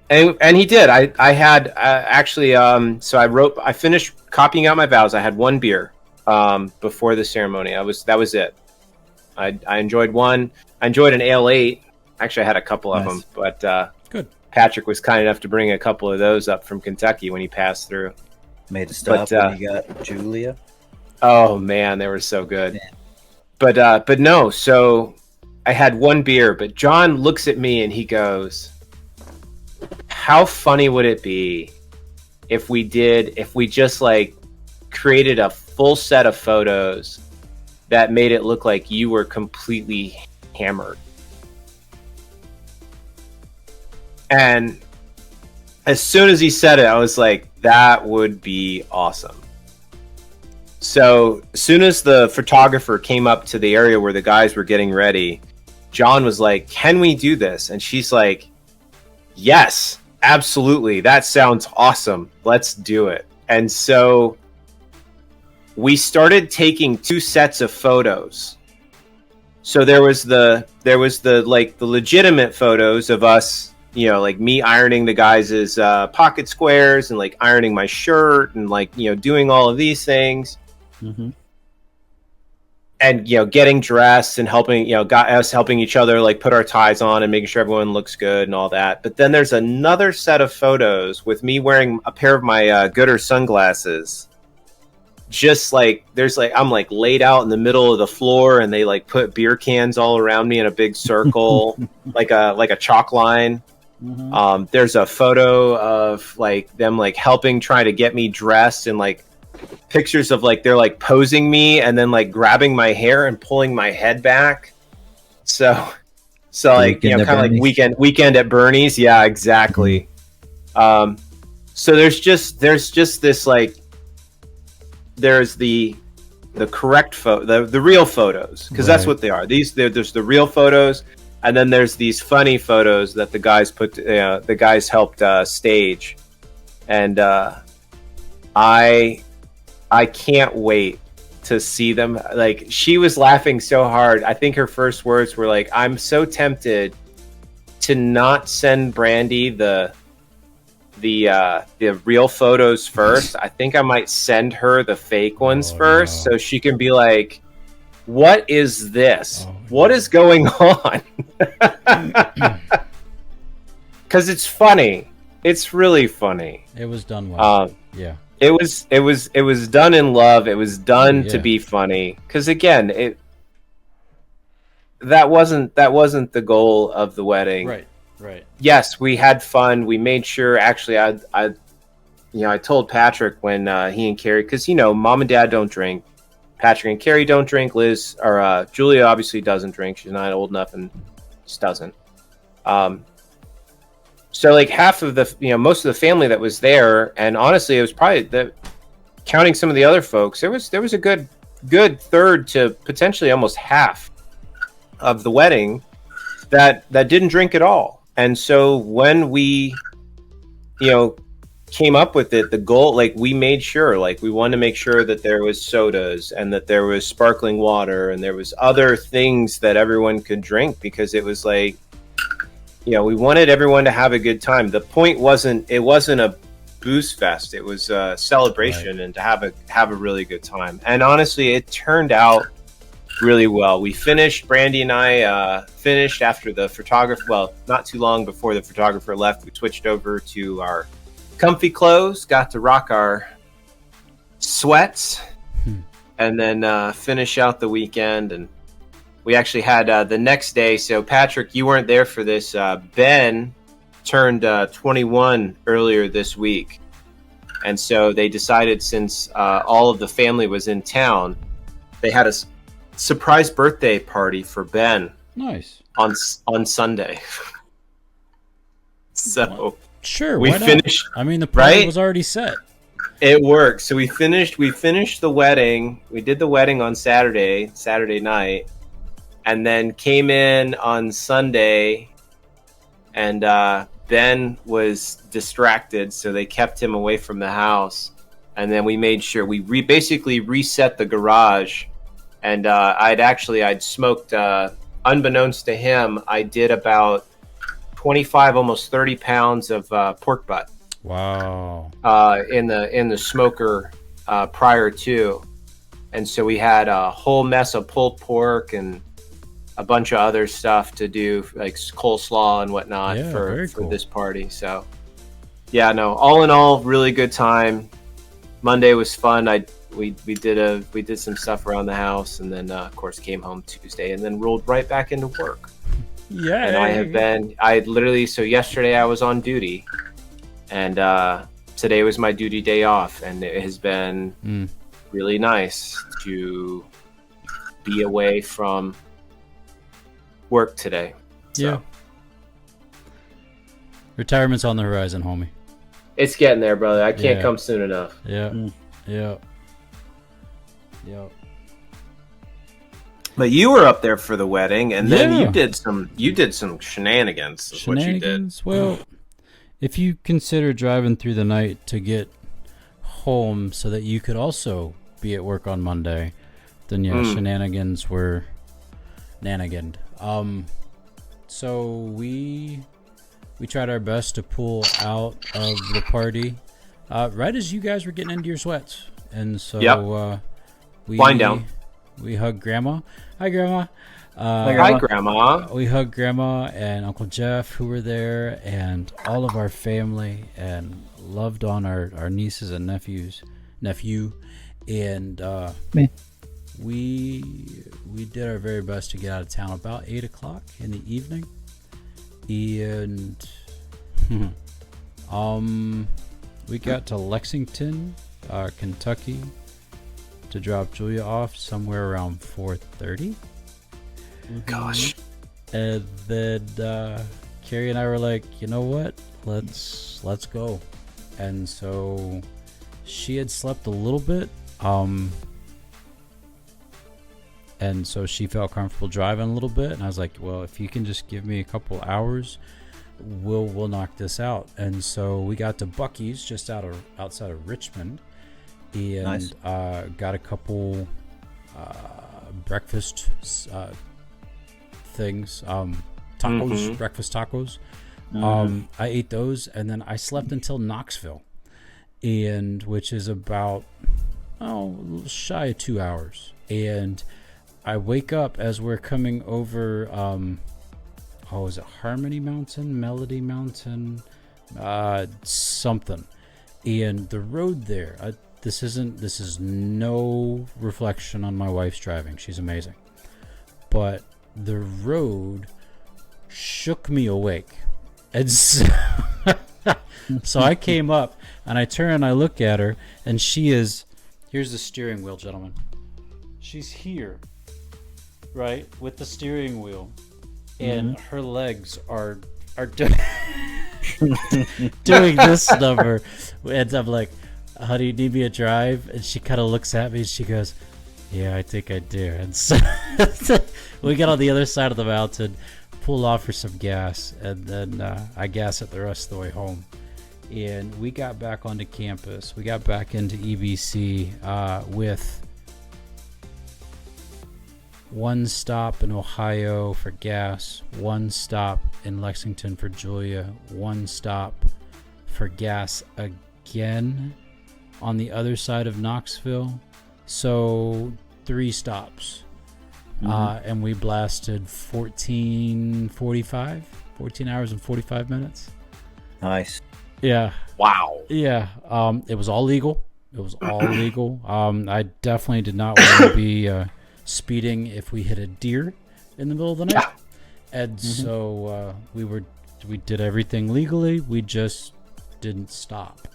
and he did. I had actually. So I finished copying out my vows. I had 1 beer before the ceremony. That was it. I enjoyed one. I enjoyed an Ale 8. Actually, I had a couple of them, but good. Patrick was kind enough to bring a couple of those up from Kentucky when he passed through. Made a stop when you got Julia. Oh man, they were so good. Yeah. But no, so I had 1 beer, but John looks at me and he goes, how funny would it be if we just like created a full set of photos that made it look like you were completely hammered? And as soon as he said it, I was like, that would be awesome. So as soon as the photographer came up to the area where the guys were getting ready, John was like, can we do this? And she's like, yes, absolutely. That sounds awesome. Let's do it. And so we started taking 2 sets of photos. So there was the like the legitimate photos of us, like me ironing the guys' pocket squares and like ironing my shirt and like, doing all of these things. And, getting dressed and helping, got us helping each other, like put our ties on and making sure everyone looks good and all that. But then there's another set of photos with me wearing a pair of my Gooder sunglasses. Just like I'm like laid out in the middle of the floor and they like put beer cans all around me in a big circle, like a chalk line. There's a photo of like them like helping try to get me dressed and like pictures of like they're like posing me and then like grabbing my hair and pulling my head back. So like kind of like weekend at Bernie's. Yeah, exactly. So there's just this like there's the correct photo, the real photos, because that's what they are. There's the real photos. And then there's these funny photos that the guys helped stage, and I can't wait to see them. Like, she was laughing so hard. I think her first words were like, "I'm so tempted to not send Brandy the real photos first. I think I might send her the fake ones first, so she can be like, what is this? What is going on?" Because it's funny. It's really funny. It was done well. Yeah. It was done in love. It was done to be funny. Because again, that wasn't the goal of the wedding. Right. Yes, we had fun. We made sure. Actually, I told Patrick when he and Carrie, because Mom and Dad don't drink. Patrick and Carrie don't drink. Liz or Julia obviously doesn't drink. She's not old enough and just doesn't. So like half of the most of the family that was there, and honestly, it was probably counting some of the other folks, there was a good third to potentially almost half of the wedding that didn't drink at all. And so when we, came up with it, the goal, like we made sure, like we wanted to make sure that there was sodas and that there was sparkling water and there was other things that everyone could drink, because it was like, we wanted everyone to have a good time. The point wasn't a booze fest. It was a celebration, and to have a really good time. And honestly, it turned out really well. We finished, Brandy and I finished after the photographer, well, not too long before the photographer left. We switched over to our comfy clothes, got to rock our sweats, and then finish out the weekend. And we actually had the next day, so Patrick, you weren't there for this. Ben turned 21 earlier this week, and so they decided, since all of the family was in town, they had a surprise birthday party for Ben. Nice. On Sunday. So sure, we finished. I mean, the party was already set. It worked. So we finished the wedding. We did the wedding on Saturday night, and then came in on Sunday, and Ben was distracted, so they kept him away from the house. And then we made sure we basically reset the garage. And I'd smoked, unbeknownst to him, I did about 25, almost 30 pounds of pork butt. Wow. In the smoker prior to. And so we had a whole mess of pulled pork and a bunch of other stuff to do, like coleslaw and whatnot, for this party. So, yeah, no, all in all, really good time. Monday was fun. We did some stuff around the house, and then of course came home Tuesday, and then rolled right back into work. Yeah. And so yesterday I was on duty, and today was my duty day off, and it has been really nice to be away from work today. So. Yeah. Retirement's on the horizon, homie. It's getting there, brother. I can't come soon enough. Yeah. Yeah. Yeah. But you were up there for the wedding, and then you did some shenanigans. What you did. Well, if you consider driving through the night to get home so that you could also be at work on Monday, then shenanigans were nanniganed. So we tried our best to pull out of the party right as you guys were getting into your sweats, and so wind down. We hugged Grandma. Hi, Grandma. Hi, Grandma. We hugged Grandma and Uncle Jeff, who were there, and all of our family, and loved on our nieces and nephew, and we did our very best to get out of town about 8 o'clock in the evening, and we got to Lexington, Kentucky, to drop Julia off somewhere around 4:30. Gosh. And then Carrie and I were like, you know what? Let's go. And so she had slept a little bit, and so she felt comfortable driving a little bit. And I was like, well, if you can just give me a couple hours, we'll knock this out. And so we got to Buc-ee's just outside of Richmond, and got a couple breakfast things, tacos, breakfast tacos. I ate those, and then I slept until Knoxville, which is about shy of 2 hours. And I wake up as we're coming over is it Harmony Mountain, Melody Mountain, something. And the road there, this is no reflection on my wife's driving. She's amazing. But the road shook me awake. And so I came up, and I turn and I look at her, and here's the steering wheel, gentlemen. She's here, right, with the steering wheel, and her legs are doing this number, and I'm like, honey, need me a drive? And she kind of looks at me and she goes, yeah, I think I do. And so we get on the other side of the mountain, pull off for some gas, and then I gas it the rest of the way home. And we got back onto campus. We got back into EBC with one stop in Ohio for gas, one stop in Lexington for Julia, one stop for gas again on the other side of Knoxville. So 3 stops. And we blasted 14 hours and 45 minutes. Nice. Yeah. Wow. Yeah. It was all legal. I definitely did not want to be speeding if we hit a deer in the middle of the night. Yeah. And so we did everything legally. We just didn't stop.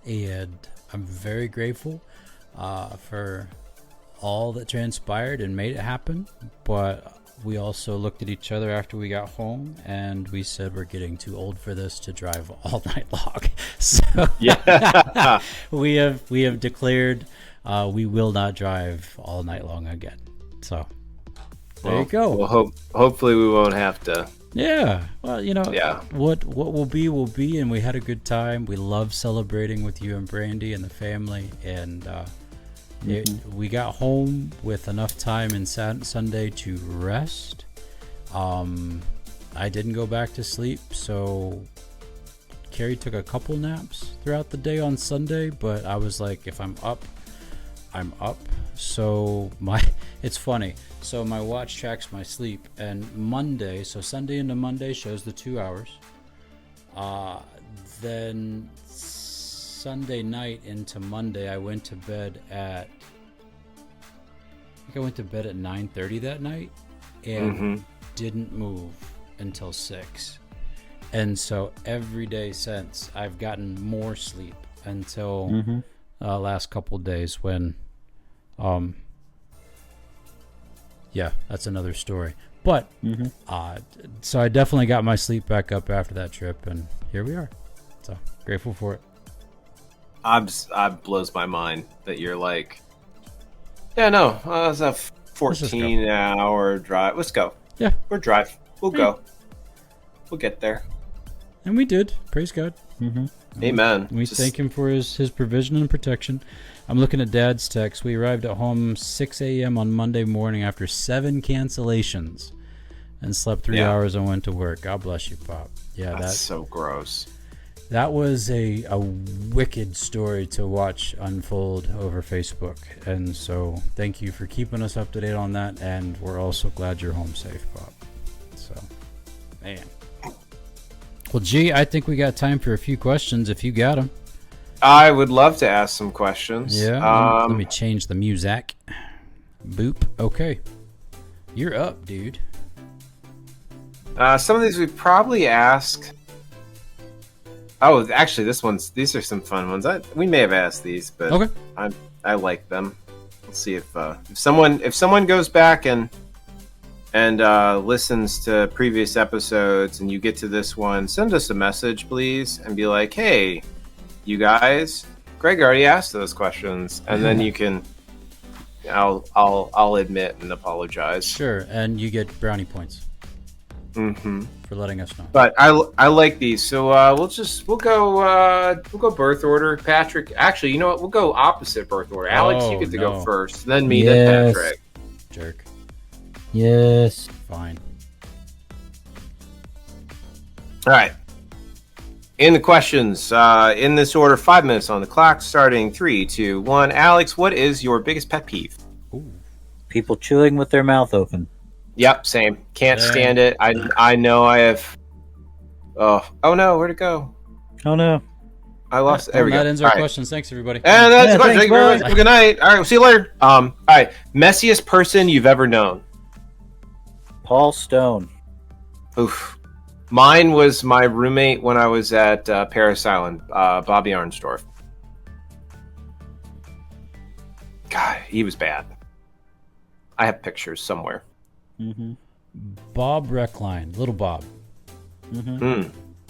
And I'm very grateful for all that transpired and made it happen. But we also looked at each other after we got home and we said we're getting too old for this to drive all night long. So yeah. we have declared we will not drive all night long again. So there you go. Well, hopefully we won't have to. Yeah. Well, what will be, and we had a good time. We love celebrating with you and Brandy and the family, and we got home with enough time in Sunday to rest. I didn't go back to sleep, so Carrie took a couple naps throughout the day on Sunday, but I was like, if I'm up, I'm up. So it's funny. So my watch tracks my sleep, and Monday, so Sunday into Monday shows the 2 hours. Then Sunday night into Monday, I went to bed at 9:30 that night, and didn't move until 6. And so every day since, I've gotten more sleep until last couple days when that's another story. But so I definitely got my sleep back up after that trip, and here we are. So grateful for it. It blows my mind that you're like, it's a 14-hour drive. Let's go. Yeah, we'll drive. We'll go. We'll get there. And we did. Praise God. Amen. We thank him for his provision and protection. I'm looking at Dad's text. We arrived at home 6 a.m. on Monday morning after 7 cancellations and slept 3 hours and went to work. God bless you, Pop. Yeah, that's so gross. That was a wicked story to watch unfold over Facebook. And so thank you for keeping us up to date on that. And we're also glad you're home safe, Pop. So, man. Well, gee, I think we got time for a few questions if you got them. I would love to ask some questions. Yeah, let me change the music. Boop. Okay. You're up, dude. Some of these we probably asked. Oh, actually, these are some fun ones. We may have asked these, but okay. I like them. Let's see if someone goes back and listens to previous episodes and you get to this one, send us a message, please, and be like, hey, you guys, Greg already asked those questions, and then you can, I'll admit and apologize. Sure, and you get brownie points. For letting us know. But I like these, so we'll go birth order. Patrick, actually, you know what? We'll go opposite birth order. Alex, you get to go first, then me, then Patrick. Jerk. Yes. Fine. All right. In the questions, in this order, 5 minutes on the clock, starting 3, 2, 1. Alex, what is your biggest pet peeve? Ooh. People chewing with their mouth open. Yep, same. Can't stand it. I know I have. Oh no, where'd it go? Oh no, I lost. There we go. That ends our questions. Thanks, everybody. And that's the question. Thank you very much. Good night. All right, we'll see you later. All right, messiest person you've ever known. Paul Stone. Oof. Mine was my roommate when I was at Paris Island, Bobby Arnsdorf. God, he was bad. I have pictures somewhere. Bob Reckline, little Bob.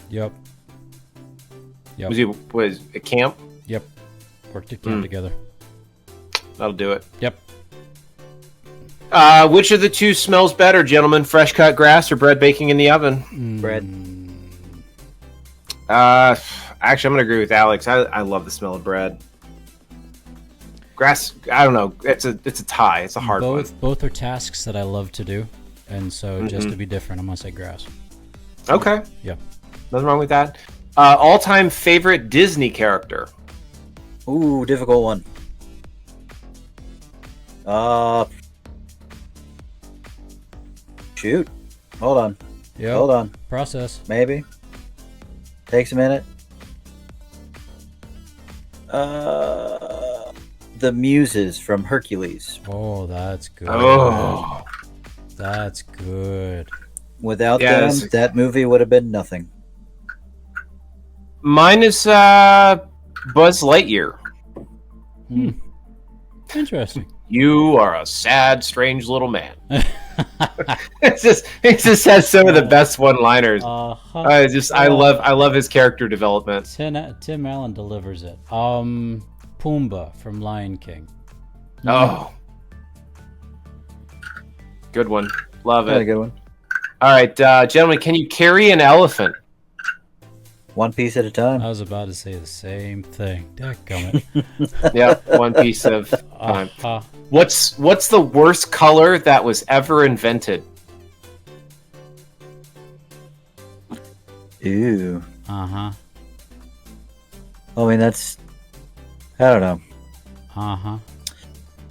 Yep. Yep. Was it camp? Yep. Worked at camp together. That'll do it. Yep. Which of the two smells better, gentlemen? Fresh cut grass or bread baking in the oven? Bread. Actually, I'm gonna agree with Alex. I love the smell of bread. Grass, I don't know. It's a tie. It's a hard one. Both are tasks that I love to do, and so just to be different, I'm gonna say grass. Okay. Yeah. Nothing wrong with that. All-time favorite Disney character? Ooh, difficult one. Shoot. Hold on. Yeah. Hold on. Process. Maybe. Takes a minute. The Muses from Hercules. Oh, that's good. Oh. That's good. Without them, that movie would have been nothing. Mine is Buzz Lightyear. Interesting. You are a sad, strange little man. it just has some of the best one-liners. I love his character development. Tim Allen delivers it. Pumbaa from Lion King. Oh, good one. Love it. A good one. All right, gentlemen, can you carry an elephant? One piece at a time. I was about to say the same thing. Dadgummit. Yeah, one piece of time. What's the worst color that was ever invented? Ew. Uh-huh. I mean, that's... I don't know. Uh-huh.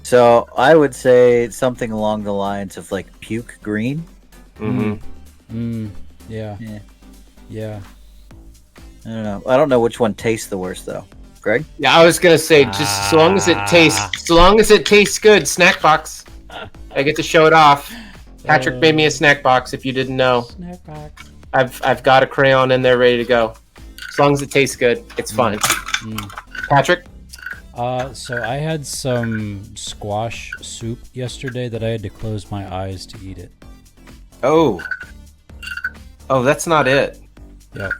So, I would say something along the lines of, like, puke green. Mm-hmm. Yeah. I don't know. I don't know which one tastes the worst, though. Greg? Yeah, I was gonna say just so long as it tastes good. Snack box. I get to show it off. Patrick made me a snack box. If you didn't know, Snack box. I've got a crayon in there ready to go. As long as it tastes good, it's fine. Patrick. So I had some squash soup yesterday that I had to close my eyes to eat it. Oh, that's not it. Yep.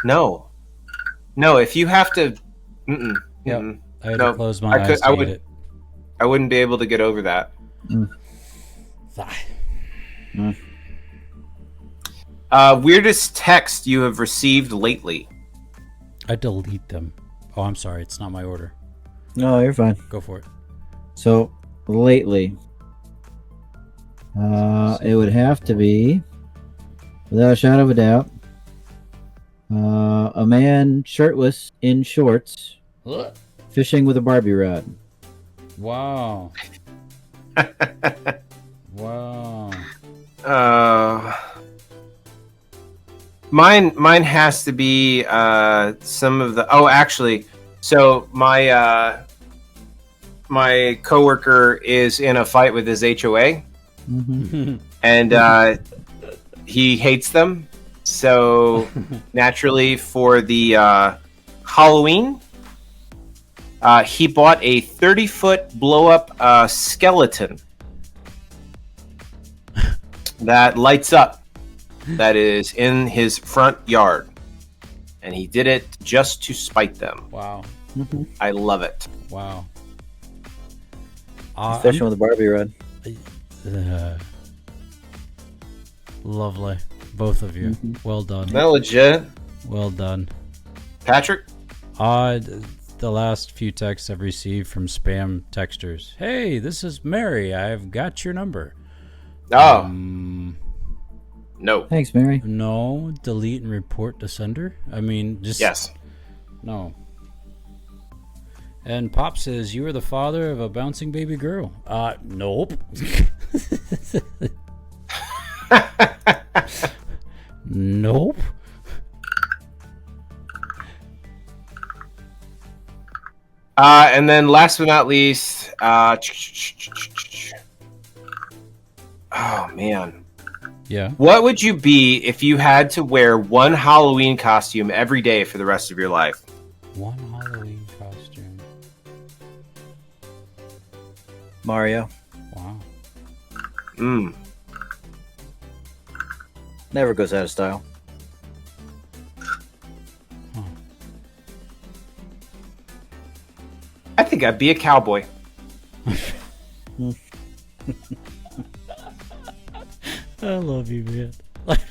No. If you have to, Yep. I had to close my eyes to eat it. I wouldn't be able to get over that. Weirdest text you have received lately? I delete them. Oh, I'm sorry. It's not my order. No, you're fine. Go for it. So, lately, it would have to be, without a shadow of a doubt, a man shirtless in shorts fishing with a Barbie rod. Wow. Wow. Mine has to be some of the. Oh, actually, so my coworker is in a fight with his HOA, and he hates them. So naturally, for the Halloween, he bought a 30-foot blow-up skeleton that lights up. That is in his front yard, and he did it just to spite them. Wow. I love it. Wow. Fishing with a Barbie rod. Lovely. Both of you. Well done. Isn't that legit? Well done. Patrick? The last few texts I've received from spam texters. Hey, this is Mary. I've got your number. Oh. No. Thanks, Mary. No. Delete and report to sender? I mean, just... Yes. No. And Pop says, you are the father of a bouncing baby girl. Nope. Nope. And then last but not least, oh man. Yeah. What would you be if you had to wear one Halloween costume every day for the rest of your life? One Halloween costume. Mario. Wow. Never goes out of style. gotta be a cowboy. I love you, man.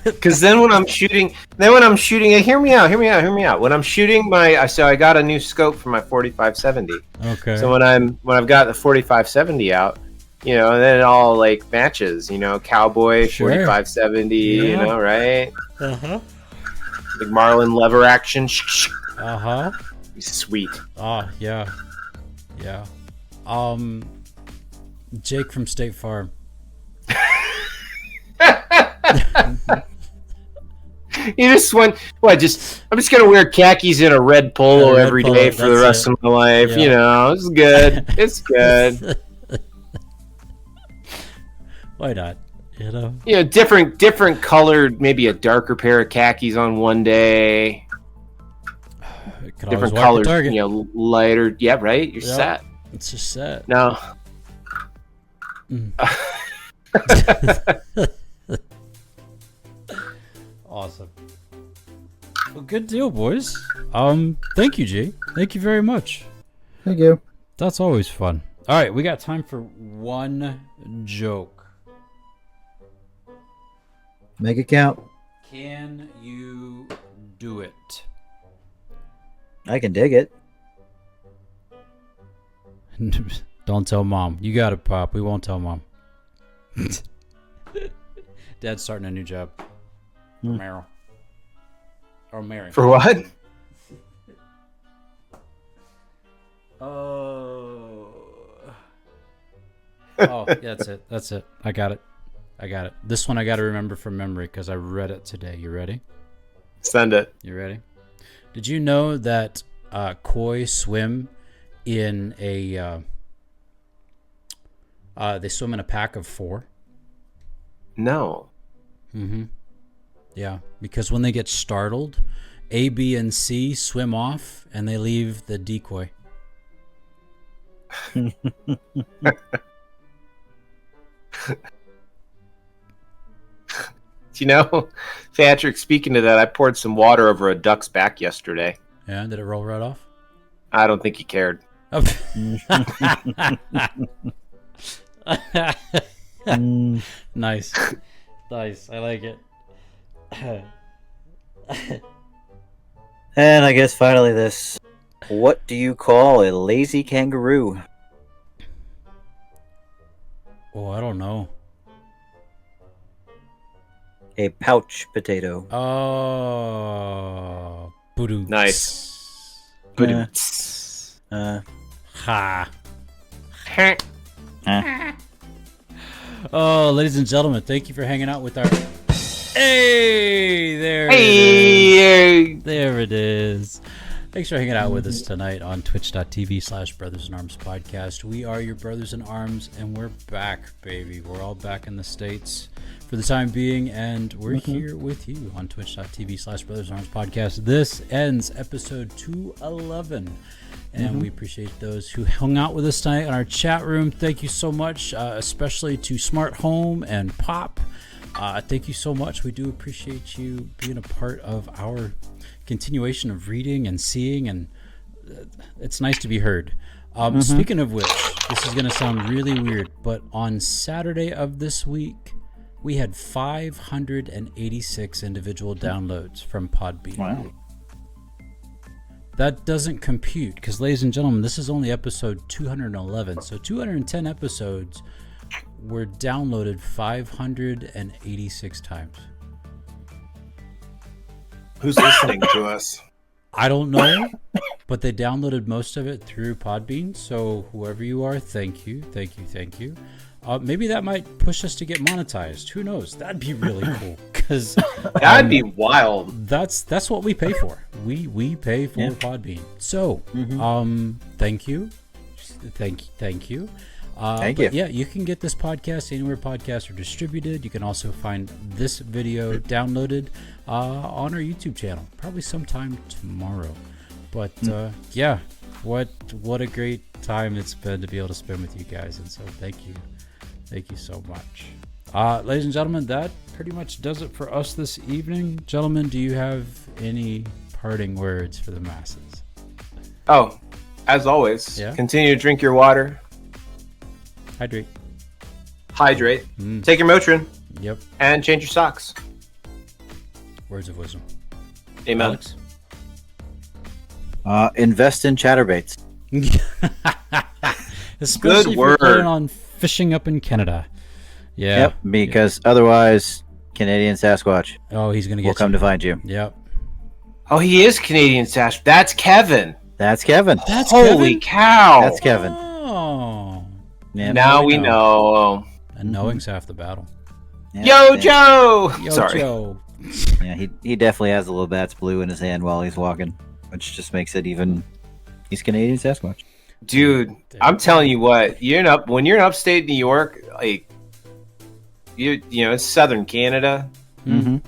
Because then when I'm shooting, hear me out. When I'm shooting I got a new scope for my 4570. Okay. So when I've got the 4570 out, then it all like matches, cowboy, Sure. 4570, Yeah. Right? Uh-huh. Like Marlin lever action. Uh-huh. Sweet. Oh, yeah. Yeah. Jake from State Farm. You just went, I'm just gonna wear khakis and a red polo every day for the rest of my life. Yeah. It's good. It's good. Why not? Different colored, maybe a darker pair of khakis on one day. Different colors, lighter. Yeah, right. You're set. It's just set. No. Awesome. Well, good deal, boys. Thank you, G. Thank you very much. Thank you. That's always fun. All right, we got time for one joke. Make it count. Can you do it? I can dig it. Don't tell Mom. You got it, Pop. We won't tell Mom. Dad's starting a new job. For Meryl. Or Mary. For what? Oh, yeah, that's it. I got it. This one I got to remember from memory because I read it today. You ready? Send it. You ready? Did you know that koi swim in a... they swim in a pack of 4? No. Mm-hmm. Yeah, because when they get startled, A, B, and C swim off, and they leave the decoy. Patrick, speaking of that, I poured some water over a duck's back yesterday. Yeah, did it roll right off? I don't think he cared. Oh. Nice. I like it. And I guess finally this. What do you call a lazy kangaroo? Oh, I don't know. A pouch potato. Oh. Voodoo. Nice. Ha. Oh, ladies and gentlemen, thank you for hanging out with our... Hey! There it is. Thanks for hanging out with us tonight on twitch.tv/BrothersinArmsPodcast. We are your Brothers in Arms, and we're back, baby. We're all back in the States for the time being, and we're here with you on twitch.tv/BrothersinArmsPodcast. This ends episode 211. And we appreciate those who hung out with us tonight in our chat room. Thank you so much, especially to Smart Home and Pop. Thank you so much. We do appreciate you being a part of our continuation of reading and seeing, and it's nice to be heard. Speaking of which, this is going to sound really weird, but on Saturday of this week, we had 586 individual downloads from Podbean. Wow. That doesn't compute because, ladies and gentlemen, this is only episode 211. So 210 episodes were downloaded 586 times. Who's listening to us? I don't know, but they downloaded most of it through Podbean. So whoever you are, thank you. Maybe that might push us to get monetized. Who knows? That'd be really cool. Because that'd be wild. That's what we pay for. We pay for Podbean. So thank you. Thank you. Yeah, you can get this podcast anywhere podcasts are distributed. You can also find this video downloaded on our YouTube channel, probably sometime tomorrow. But yeah, what a great time it's been to be able to spend with you guys, and so thank you so much. Ladies and gentlemen, that pretty much does it for us this evening. Gentlemen, do you have any parting words for the masses? Oh, as always, Yeah. continue to drink your water, Hydrate. hydrate, take your Motrin, Yep. and change your socks. Words of wisdom. Amen. Alex? Invest in chatterbaits. Especially if you're word. planning on fishing up in Canada. Yeah. Yep, because otherwise, Canadian Sasquatch Oh, he's gonna will get come you. to find you. Yep. Oh, he is Canadian Sash. That's Kevin. That's Kevin. That's Holy Kevin? cow. That's Kevin. Oh. Yep. Now we know. And knowing's half the battle. Yep. Yo, Yep. Joe! Yo, Sorry. Joe. Yeah, he definitely has the Labatt's blue in his hand while he's walking, which just makes it even. He's Canadian Sasquatch. Dude, I'm telling you what, when you're in upstate New York, like you know, it's southern Canada. Mm-hmm.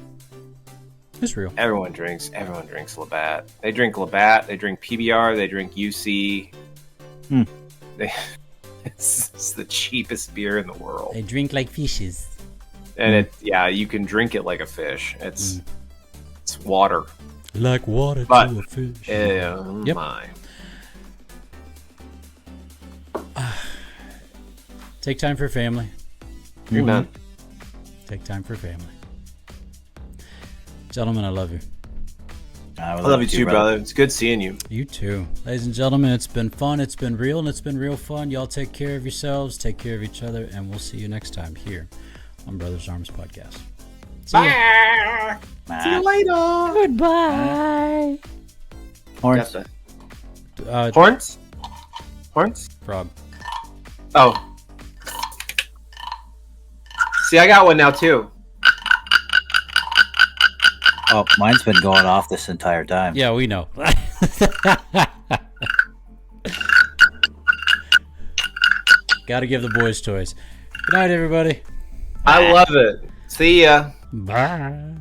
It's real. Everyone drinks Labatt. They drink Labatt, they drink PBR, they drink UC. Hmm. It's the cheapest beer in the world. They drink like fishes. And you can drink it like a fish. It's water. Like water But- to a fish. Oh Yep. my. Take time for family. Amen. Take time for family. Gentlemen, I love you. I I love you too, brother. It's good seeing you. You too. Ladies and gentlemen, it's been fun. It's been real, and it's been real fun. Y'all take care of yourselves, take care of each other, and we'll see you next time here on Brothers Arms Podcast. See ya. Bye. See you later. Goodbye. Horns. Horns? Horns? Frog. Oh. See, I got one now too. Oh, mine's been going off this entire time. Yeah, we know. Gotta give the boys toys. Good night, everybody. I love it. See ya. Bye.